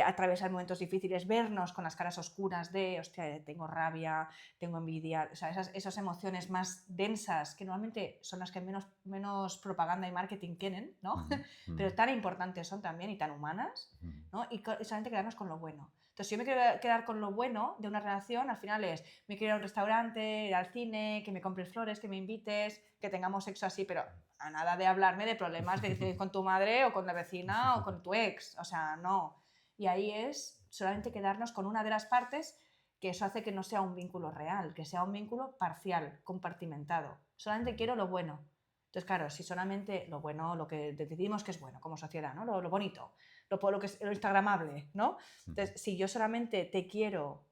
S2: atravesar momentos difíciles, vernos con las caras oscuras de, hostia, tengo rabia, tengo envidia, o sea, esas emociones más densas que normalmente son las que menos propaganda y marketing tienen, ¿no?
S1: Ujú, ujú,
S2: Pero tan importantes son también y tan humanas,
S1: ujú.
S2: ¿no? Y solamente quedarnos con lo bueno. Entonces, si yo me quiero quedar con lo bueno de una relación, al final es, me quiero ir a un restaurante, ir al cine, que me compres flores, que me invites, que tengamos sexo así, pero a nada de hablarme de problemas de decir con tu madre o con la vecina o con tu ex, o sea, no. Y ahí es solamente quedarnos con una de las partes, que eso hace que no sea un vínculo real, que sea un vínculo parcial, compartimentado. Solamente quiero lo bueno. Entonces, claro, si solamente lo bueno, lo que decidimos que es bueno como sociedad, ¿no? Lo bonito, lo que es lo instagramable, ¿no? Entonces, si yo solamente te quiero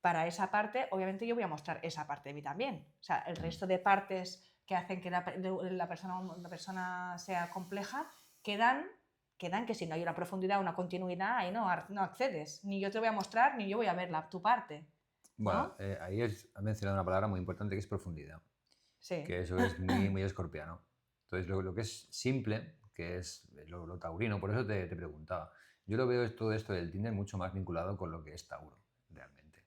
S2: para esa parte, obviamente yo voy a mostrar esa parte de mí también. O sea, el resto de partes que hacen que la persona sea compleja quedan que si no hay una profundidad, una continuidad, ahí no accedes. Ni yo te voy a mostrar, ni yo voy a ver tu parte.
S1: Bueno,
S2: ¿No?
S1: ahí has mencionado una palabra muy importante que es profundidad,
S2: Sí.
S1: que eso es muy, muy escorpiano. Entonces, lo que es simple, que es lo taurino, por eso te preguntaba. Yo lo veo todo esto del Tinder mucho más vinculado con lo que es Tauro, realmente.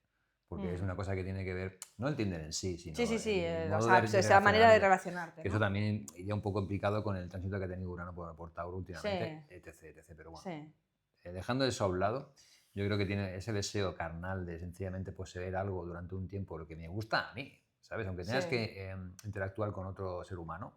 S1: Porque es
S2: Mm.
S1: una cosa que tiene que ver, no el Tinder en sí,
S2: Sí,
S1: sino
S2: sí, sí.
S1: el
S2: Los
S1: modo
S2: apps,
S1: de
S2: esa manera de
S1: relacionarte.
S2: relacionarte,
S1: Que eso
S2: ¿no?
S1: también iría un poco implicado con el tránsito que ha tenido Urano por Tauro últimamente,
S2: Sí,
S1: etc, etc. Pero bueno,
S2: sí.
S1: dejando eso a un lado, yo creo que tiene ese deseo carnal de sencillamente poseer algo durante un tiempo, lo que me gusta a mí, ¿sabes? Aunque tengas
S2: Sí.
S1: que interactuar con otro ser humano,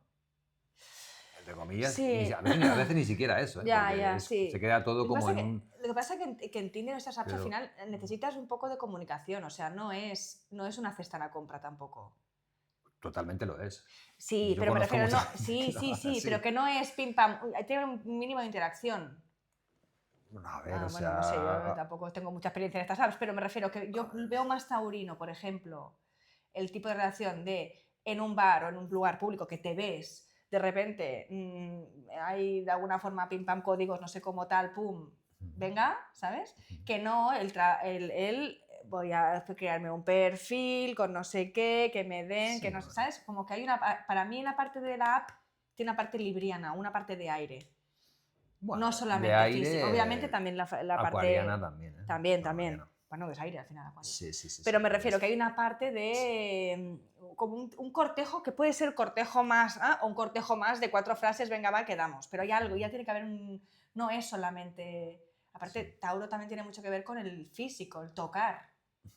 S1: entre comillas, y
S2: Sí.
S1: a veces ni siquiera eso, ¿eh?
S2: Ya,
S1: Porque
S2: ya,
S1: se
S2: sí.
S1: queda todo como en un...
S2: Lo que pasa que en Tinder estas apps al
S1: Pero
S2: final necesitas un poco de comunicación, o sea, no es una cesta a la compra tampoco.
S1: totalmente lo es.
S2: Sí,
S1: Yo
S2: pero me
S1: conozco
S2: refiero,
S1: mucha
S2: no,
S1: gente que
S2: sí,
S1: lo
S2: sí,
S1: hace
S2: sí, pero
S1: así.
S2: que no es pim pam, tiene un mínimo de interacción.
S1: Bueno, a ver, o
S2: Bueno, no sé, yo
S1: sea...
S2: tampoco tengo mucha experiencia en estas apps, pero me refiero que
S1: A
S2: yo
S1: ver,
S2: veo más taurino, por ejemplo, el tipo de relación de en un bar o en un lugar público que te ves, de repente hay de alguna forma pim pam códigos, no sé cómo tal, pum, venga, ¿sabes? Que no voy a crearme un perfil con no sé qué, que me den,
S1: sí,
S2: que no sé,
S1: bueno.
S2: ¿sabes? Como que hay una, para mí en la parte de la app tiene una parte libriana, una parte de aire.
S1: Bueno,
S2: No
S1: de
S2: solamente física.
S1: aire,
S2: Obviamente también la
S1: acuariana
S2: parte...
S1: también, ¿eh?
S2: También.
S1: Acuariana.
S2: Bueno, es aire al final, Acuario.
S1: Sí, sí, sí.
S2: Pero
S1: Sí,
S2: me refiero que hay una parte de como un cortejo que puede ser cortejo más, o un cortejo más de 4 frases, venga, va, quedamos. Pero hay algo, ya tiene que haber no es solamente... Aparte,
S1: Sí.
S2: Tauro también tiene mucho que ver con el físico, el tocar.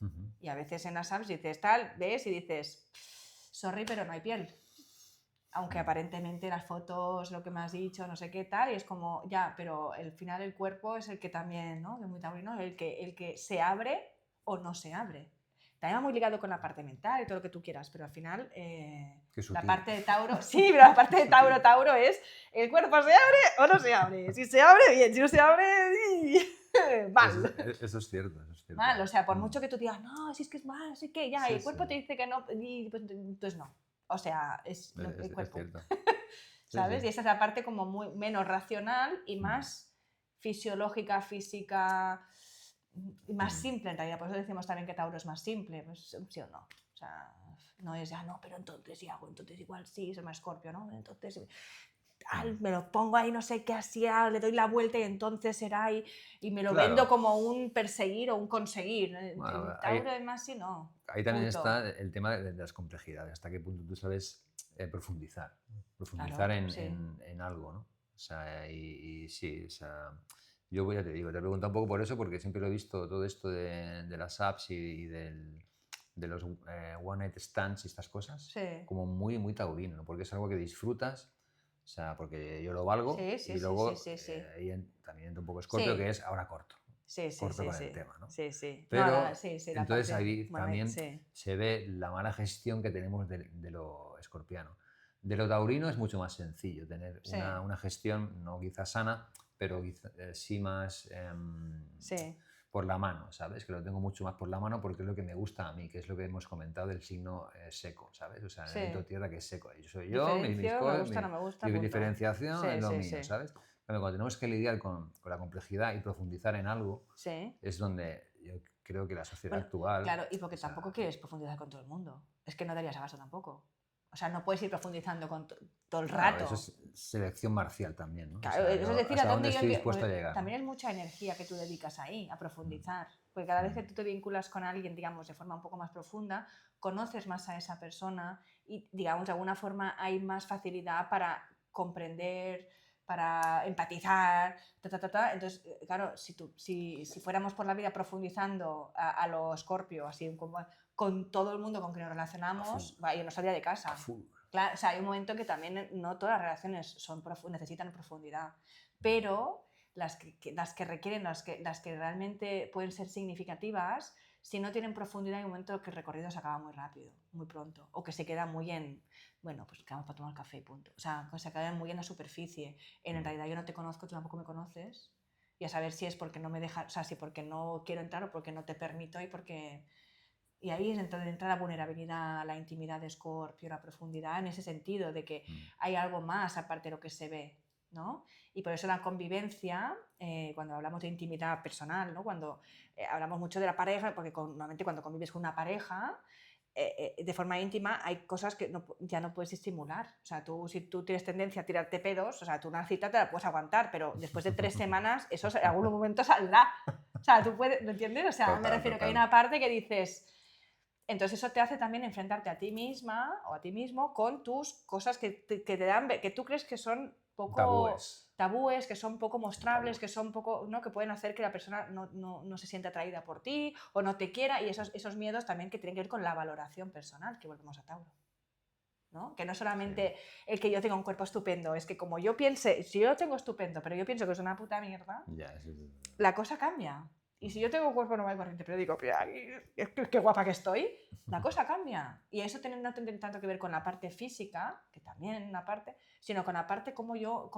S1: Ujú.
S2: Y a veces en las apps dices tal, ves y dices, sorry, pero no hay piel. Aunque aparentemente las fotos, lo que me has dicho, no sé qué tal, y es como, ya, pero al final el cuerpo es el que también, ¿no? Que es muy taurino, el que se abre o no se abre. También va muy ligado con la parte mental y todo lo que tú quieras, pero al final
S1: Qué
S2: la
S1: sutil.
S2: parte de Tauro, sí, pero la parte de Tauro es, ¿el cuerpo se abre o no se abre? Si se abre, bien, si no se abre, mal.
S1: Eso es cierto, eso es cierto.
S2: Mal, o sea, por mucho que tú digas, no, si es que es mal, así que ya,
S1: Sí,
S2: el cuerpo
S1: sí.
S2: te dice que no, y pues, entonces no. O sea, es el
S1: Es
S2: cuerpo.
S1: cierto. Sí,
S2: ¿Sabes?
S1: sí.
S2: Y esa es la parte como muy menos racional y
S1: Mm.
S2: más fisiológica, física y más
S1: Mm.
S2: simple en realidad. Por eso decimos también que Tauro es más simple, pues sí o no. O sea, no es ya, no, pero entonces sí hago, entonces igual sí, soy más Escorpio, ¿no? Entonces me lo pongo ahí, no sé qué hacía, le doy la vuelta y entonces será y me lo vendo
S1: Claro.
S2: como un perseguir o un conseguir.
S1: Bueno,
S2: En Tauro es más sí, no.
S1: ahí también
S2: Punto.
S1: está el tema de las complejidades, hasta qué punto tú sabes profundizar, ¿no? Profundizar
S2: Claro, sí.
S1: en algo, ¿no? O sea, y sí, o sea, yo ya te digo, te pregunto un poco por eso, porque siempre lo he visto todo esto de las apps y de los one night stands y estas cosas,
S2: Sí.
S1: como muy, muy taurino, ¿no? Porque es algo que disfrutas, o sea, porque yo lo valgo
S2: Sí, sí,
S1: y
S2: sí, sí,
S1: luego
S2: sí, sí.
S1: ahí también entra un poco Escorpio, que
S2: Sí,
S1: es ahora corto,
S2: sí, sí,
S1: corto
S2: sí,
S1: con el
S2: sí,
S1: tema, ¿no?
S2: sí, sí. No,
S1: Pero
S2: sí, sí, la
S1: entonces
S2: parte,
S1: ahí
S2: bueno,
S1: también
S2: sí,
S1: se ve la mala gestión que tenemos de lo escorpiano. De lo taurino es mucho más sencillo tener
S2: sí,
S1: una gestión, no quizás sana, pero sí más
S2: sí,
S1: por la mano, ¿sabes? Que lo tengo mucho más por la mano porque es lo que me gusta a mí, que es lo que hemos comentado del signo seco, ¿sabes? O sea, el elemento
S2: sí.
S1: tierra que es seco. Yo soy yo,
S2: Diferencio, me gusta, no me gusta,
S1: mi
S2: punto.
S1: diferenciación es
S2: Sí,
S1: lo
S2: sí,
S1: mío,
S2: sí,
S1: ¿sabes? Pero cuando tenemos que lidiar con la complejidad y profundizar en algo,
S2: sí.
S1: es donde yo creo que la sociedad
S2: Bueno,
S1: actual,
S2: claro, y porque
S1: o
S2: tampoco
S1: sea,
S2: quieres profundizar con todo el mundo. Es que no darías abasto tampoco. O sea, no puedes ir profundizando con todo el
S1: bueno, eso
S2: rato.
S1: es selección marcial también, ¿no? O
S2: Claro,
S1: sea,
S2: eso es
S1: yo
S2: decir, a
S1: hasta dónde
S2: dónde yo
S1: estoy
S2: empiezo.
S1: dispuesto a llegar, ¿no?
S2: También es mucha energía que tú dedicas ahí, a
S1: Mm,
S2: profundizar. Porque cada vez que
S1: mm,
S2: tú te vinculas con alguien, digamos, de forma un poco más profunda, conoces más a esa persona y, digamos, de alguna forma hay más facilidad para comprender, para empatizar, ta, ta, ta, ta. Entonces, claro, si fuéramos por la vida profundizando a lo Escorpio, así como con todo el mundo con quien nos
S1: a full,
S2: relacionamos, yo no salía de
S1: a
S2: casa.
S1: full.
S2: Claro, o sea, hay un momento que también no todas las relaciones necesitan profundidad, pero las que requieren, las que realmente pueden ser significativas, si no tienen profundidad, hay un momento que el recorrido se acaba muy rápido, muy pronto, o que se queda muy en, bueno, pues quedamos para tomar café y punto. O sea, que se queda muy en la superficie. En realidad yo no te conozco, tú tampoco me conoces, y a saber si es porque no me dejas, o sea, si porque no quiero entrar o porque no te permito y porque... Y ahí es donde entra la vulnerabilidad, la intimidad de Scorpio, la profundidad en ese sentido, de que
S1: Mm.
S2: hay algo más aparte de lo que se ve, ¿no? Y por eso la convivencia, cuando hablamos de intimidad personal, ¿no? Cuando hablamos mucho de la pareja, porque normalmente cuando convives con una pareja, de forma íntima hay cosas que ya no puedes estimular. O sea, si tú tienes tendencia a tirarte pedos, o sea, tú una cita te la puedes aguantar, pero después de 3 semanas eso en algún momento saldrá. O sea, tú puedes, ¿me entiendes? O sea, me
S1: Total,
S2: refiero que hay
S1: total.
S2: una parte que dices... Entonces eso te hace también enfrentarte a ti misma o a ti mismo con tus cosas que te dan, que tú crees que son poco
S1: Tabúes.
S2: tabúes, que son poco mostrables, que
S1: Tabúes.
S2: son poco, ¿no? Que pueden hacer que la persona no se sienta atraída por ti o no te quiera y esos miedos también que tienen que ver con la valoración personal, que volvemos a Tauro. ¿No? Que no
S1: Sí.
S2: solamente el que yo tenga un cuerpo estupendo, es que como yo piense, si yo lo tengo estupendo, pero yo pienso que es una puta mierda,
S1: Ya, sí,
S2: la cosa cambia. Y si yo tengo un cuerpo normal y corriente, pero digo, qué guapa que estoy, la cosa cambia. Y eso no tiene tanto que ver con la parte física, que también una parte, sino con la parte como yo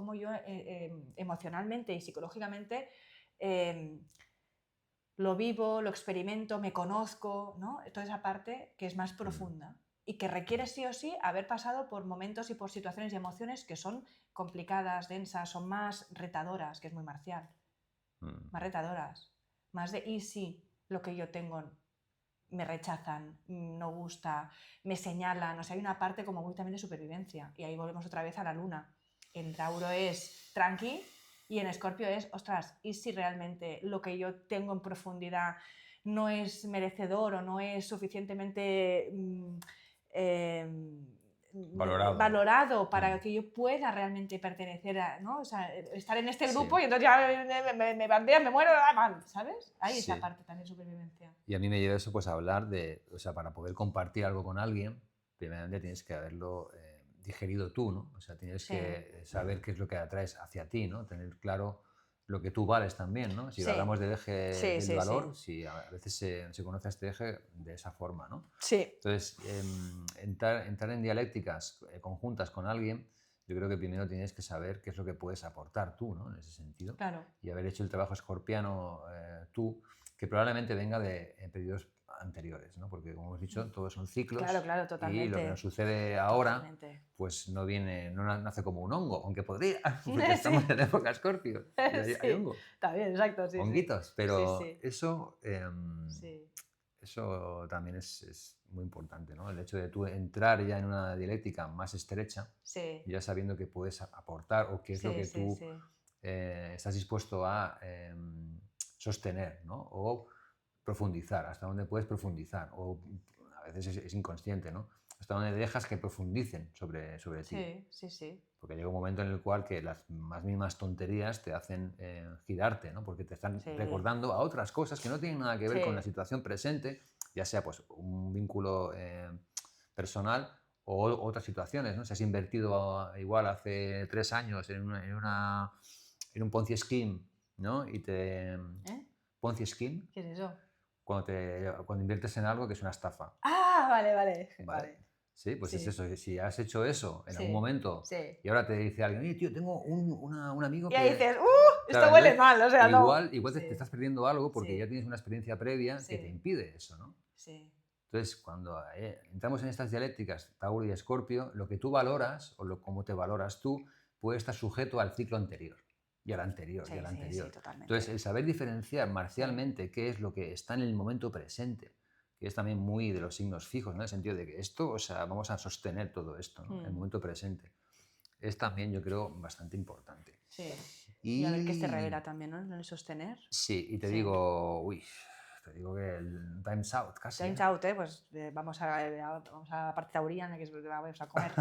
S2: emocionalmente y psicológicamente lo vivo, lo experimento, me conozco, ¿no? Toda esa parte que es más profunda y que requiere sí o sí haber pasado por momentos y por situaciones y emociones que son complicadas, densas, son más retadoras, que es muy marcial,
S1: Mm.
S2: más retadoras, más de y sí lo que yo tengo me rechazan, no gusta, me señalan, o sea, hay una parte como muy también de supervivencia y ahí volvemos otra vez a la luna. En Tauro es tranqui y en Escorpio es, ostras, ¿y si realmente lo que yo tengo en profundidad no es merecedor o no es suficientemente valorado para que yo pueda realmente pertenecer a, ¿no? O sea, estar en este grupo y entonces ya me bandean, me muero, mal, ¿sabes? Ahí esa parte también de supervivencia.
S1: Y a mí me lleva eso pues a hablar de, o sea, para poder compartir algo con alguien, primeramente tienes que haberlo digerido tú, ¿no? O sea, tienes que saber qué es lo que atraes hacia ti, ¿no? Tener claro lo que tú vales también, ¿no? Si hablamos del eje del valor, si a veces se conoce este eje de esa forma, ¿no?
S2: Sí.
S1: Entonces, entrar en dialécticas conjuntas con alguien, yo creo que primero tienes que saber qué es lo que puedes aportar tú, ¿no? En ese sentido.
S2: Claro.
S1: Y haber hecho el trabajo escorpiano tú, que probablemente venga de periodos anteriores, ¿no? Porque como hemos dicho, todos son ciclos.
S2: Claro, totalmente.
S1: Y lo que nos sucede ahora, pues no nace como un hongo, aunque podría, porque estamos en época escorpio. Hay hongo.
S2: Está bien, exacto. Sí,
S1: honguitos, pero eso, eso también es muy importante, ¿no? El hecho de tú entrar ya en una dialéctica más estrecha, ya sabiendo que puedes aportar o qué es lo que tú estás dispuesto a sostener, ¿no? O profundizar, hasta dónde puedes profundizar, o a veces es inconsciente, ¿no? Hasta dónde dejas que profundicen sobre ti.
S2: Sí.
S1: Porque llega un momento en el cual que las más mínimas tonterías te hacen girarte, ¿no? Porque te están recordando a otras cosas que no tienen nada que ver con la situación presente, ya sea pues un vínculo personal o otras situaciones, ¿no? Si has invertido igual hace 3 años en un Ponzi Scheme, ¿no? Y Ponzi Scheme.
S2: ¿Qué es eso?
S1: Cuando inviertes en algo que es una estafa.
S2: Ah, vale.
S1: Sí, pues es eso. Si has hecho eso en algún momento y ahora te dice alguien, oye, tío, tengo un amigo
S2: que... Y ahí dices,
S1: claro,
S2: esto huele mal, o sea,
S1: igual te estás perdiendo algo porque ya tienes una experiencia previa que te impide eso, ¿no? Entonces, cuando entramos en estas dialécticas, Tauro y Escorpio, lo que tú valoras o cómo te valoras tú puede estar sujeto al ciclo anterior. Y al anterior, y al anterior. Entonces, el saber diferenciar marcialmente qué es lo que está en el momento presente, que es también muy de los signos fijos, ¿no? En el sentido de que esto, o sea, vamos a sostener todo esto, ¿no? El momento presente. Es también, yo creo, bastante importante.
S2: Y a ver qué te revela también, ¿no? El sostener.
S1: Sí, y te digo, te digo que el time's out casi.
S2: Time's out, pues vamos a la parte taurina, que es lo que vamos a comer.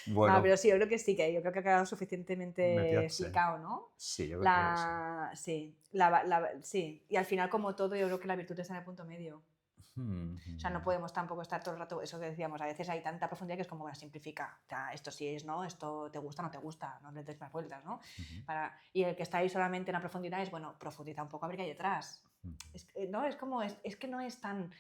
S2: Bueno. No, pero sí, yo creo que sí, yo creo que ha quedado suficientemente explicado, ¿no?
S1: Sí, yo creo que
S2: sí. Sí, y al final, como todo, yo creo que la virtud está en el punto medio. O sea, no podemos tampoco estar todo el rato, eso que decíamos, a veces hay tanta profundidad que es como, bueno, simplifica, o sea, esto sí es, ¿no? Esto te gusta, no te gusta, no le des más vueltas, ¿no? Y el que está ahí solamente en la profundidad es, bueno, profundiza un poco a ver qué hay detrás. ¿No? Es como, es que no es tan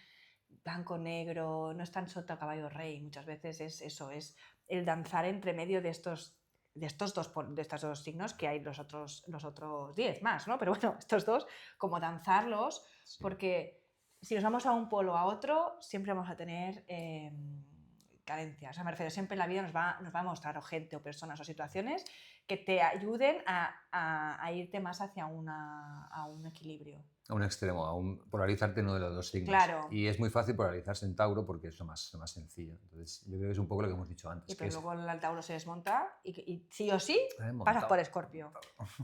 S2: blanco, negro, no es tan sota, caballo, rey, muchas veces es eso, es el danzar entre medio de estos dos signos, que hay los otros 10 más, ¿no? Pero bueno, estos dos, como danzarlos, porque si nos vamos a un polo a otro, siempre vamos a tener carencias. O sea, me refiero, siempre la vida nos va a mostrar o gente o personas o situaciones que te ayuden a irte más hacia un equilibrio.
S1: A un extremo, a polarizarte en uno de los dos signos.
S2: Claro.
S1: Y es muy fácil polarizarse en Tauro porque es lo más sencillo. Entonces, yo creo que es un poco lo que hemos dicho antes.
S2: Pero luego el Tauro se desmonta y sí o sí pasas por Escorpio.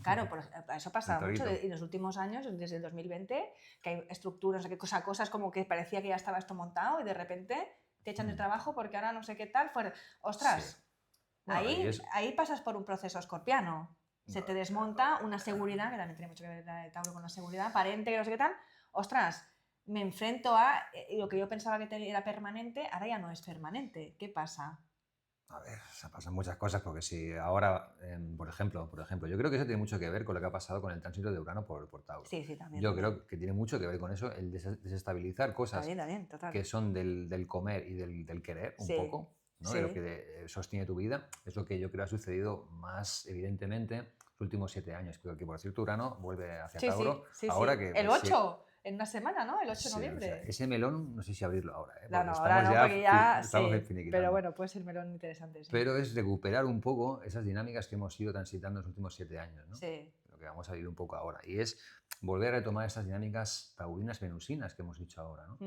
S2: Claro, eso pasa mucho en los últimos años, desde el 2020, que hay estructuras, cosas como que parecía que ya estaba esto montado y de repente te echan de trabajo porque ahora no sé qué tal. ¡Ostras! Sí. Ahí pasas por un proceso escorpiano. Se te desmonta una seguridad, que también tiene mucho que ver el Tauro con la seguridad aparente, que no sé qué tal. ¡Ostras! Me enfrento a lo que yo pensaba que era permanente, ahora ya no es permanente. ¿Qué pasa?
S1: A ver, pasan muchas cosas, porque si ahora, por ejemplo, yo creo que eso tiene mucho que ver con lo que ha pasado con el tránsito de Urano por Tauro.
S2: Sí, también.
S1: Yo creo que tiene mucho que ver con eso, el desestabilizar cosas
S2: también, total.
S1: Que son del comer y del querer, un poco, ¿no? De lo que sostiene tu vida. Es lo que yo creo ha sucedido más evidentemente los últimos 7 años. Creo que, por cierto, Urano vuelve hacia Tauro. Ahora que,
S2: el 8, en una semana, ¿no? El 8 de noviembre.
S1: O sea, ese melón, no sé si abrirlo ahora.
S2: No, ahora no, porque ya estamos pero bueno, puede ser melón interesante. Sí.
S1: Pero es recuperar un poco esas dinámicas que hemos ido transitando en los últimos 7 años, ¿no?
S2: Sí.
S1: que vamos a vivir un poco ahora. Y es volver a retomar estas dinámicas taurinas venusinas que hemos dicho ahora, ¿no?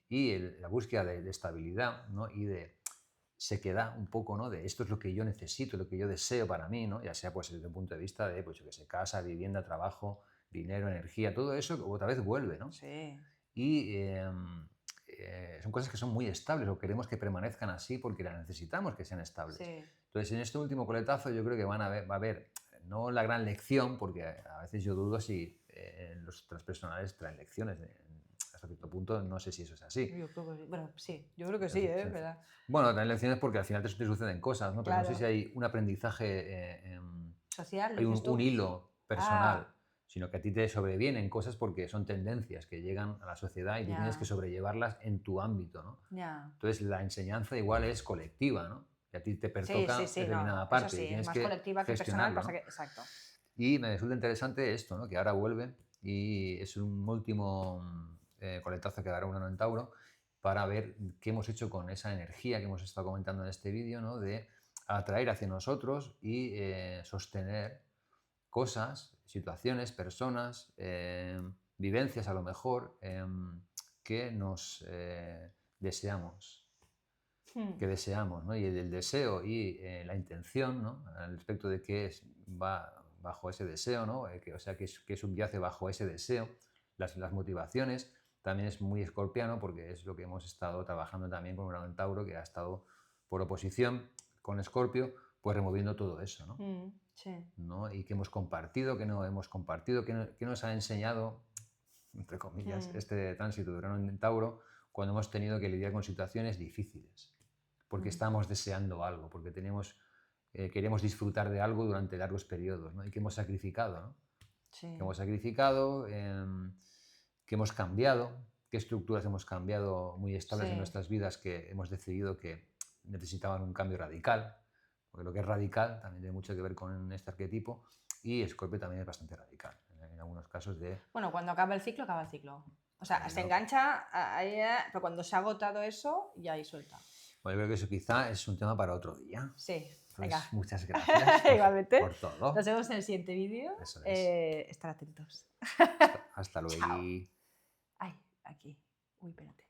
S1: Y la búsqueda de estabilidad, ¿no? Y de sequedad un poco, ¿no? De esto es lo que yo necesito, lo que yo deseo para mí, ¿no? Ya sea pues desde un punto de vista de, pues yo que sé, casa, vivienda, trabajo, dinero, energía, todo eso otra vez vuelve, ¿no?
S2: Sí.
S1: Y son cosas que son muy estables o queremos que permanezcan así porque las necesitamos que sean estables.
S2: Sí.
S1: Entonces, en este último coletazo yo creo que va a haber, no la gran lección, porque a veces yo dudo si los transpersonales traen lecciones. Hasta cierto punto no sé si eso es así.
S2: Yo creo que sí. Bueno, sí, yo creo que sí, ¿verdad?
S1: Bueno, traen lecciones porque al final te suceden cosas, ¿no? Pero no sé
S2: Claro.
S1: si hay un aprendizaje,
S2: Social,
S1: hay
S2: dices tú.
S1: un hilo personal,
S2: Ah,
S1: sino que a ti te sobrevienen cosas porque son tendencias que llegan a la sociedad y tú
S2: Ya.
S1: tienes que sobrellevarlas en tu ámbito, ¿no?
S2: ya.
S1: Entonces la enseñanza igual es colectiva, ¿no? Y a ti te
S2: Sí,
S1: pertoca
S2: sí, sí,
S1: determinada
S2: no, eso
S1: parte
S2: sí,
S1: y
S2: es
S1: tienes
S2: más
S1: que
S2: colectiva que personal,
S1: gestionarlo,
S2: pasa
S1: ¿no?
S2: que, exacto.
S1: Y me resulta interesante esto, ¿no? Que ahora vuelve y es un último coletazo que dará Urano en Tauro para ver qué hemos hecho con esa energía que hemos estado comentando en este vídeo, ¿no? De atraer hacia nosotros y sostener cosas, situaciones, personas, vivencias a lo mejor, que nos deseamos,
S2: Hmm.
S1: que deseamos, ¿no? Y el deseo y la intención, ¿no? Al respecto de qué va bajo ese deseo, ¿no? O sea, que subyace bajo ese deseo, las motivaciones. También es muy escorpiano porque es lo que hemos estado trabajando también con Urano en Tauro, que ha estado por oposición con Escorpio, pues removiendo todo eso, ¿no?
S2: Sí.
S1: ¿No? Y que hemos compartido, que no hemos compartido, que nos ha enseñado, entre comillas, este tránsito de Urano en Tauro cuando hemos tenido que lidiar con situaciones difíciles, porque estamos deseando algo, porque queremos disfrutar de algo durante largos periodos, ¿no? Y que hemos sacrificado, ¿no?
S2: Sí.
S1: Que hemos sacrificado, que hemos cambiado, qué estructuras hemos cambiado muy estables en
S2: Sí.
S1: nuestras vidas que hemos decidido que necesitaban un cambio radical, porque lo que es radical también tiene mucho que ver con este arquetipo, y Scorpio también es bastante radical, en algunos casos de...
S2: Bueno, cuando acaba el ciclo, acaba el ciclo. O sea,
S1: Ahí
S2: se
S1: no.
S2: engancha, pero cuando se ha agotado eso, ya ahí suelta.
S1: Bueno, yo creo que eso quizá es un tema para otro día.
S2: Sí,
S1: Entonces,
S2: venga.
S1: muchas gracias
S2: Igualmente.
S1: por todo.
S2: Nos vemos en el siguiente vídeo.
S1: Eso es.
S2: Estar atentos.
S1: Hasta luego.
S2: Chao. Ay, aquí. Uy, espérate.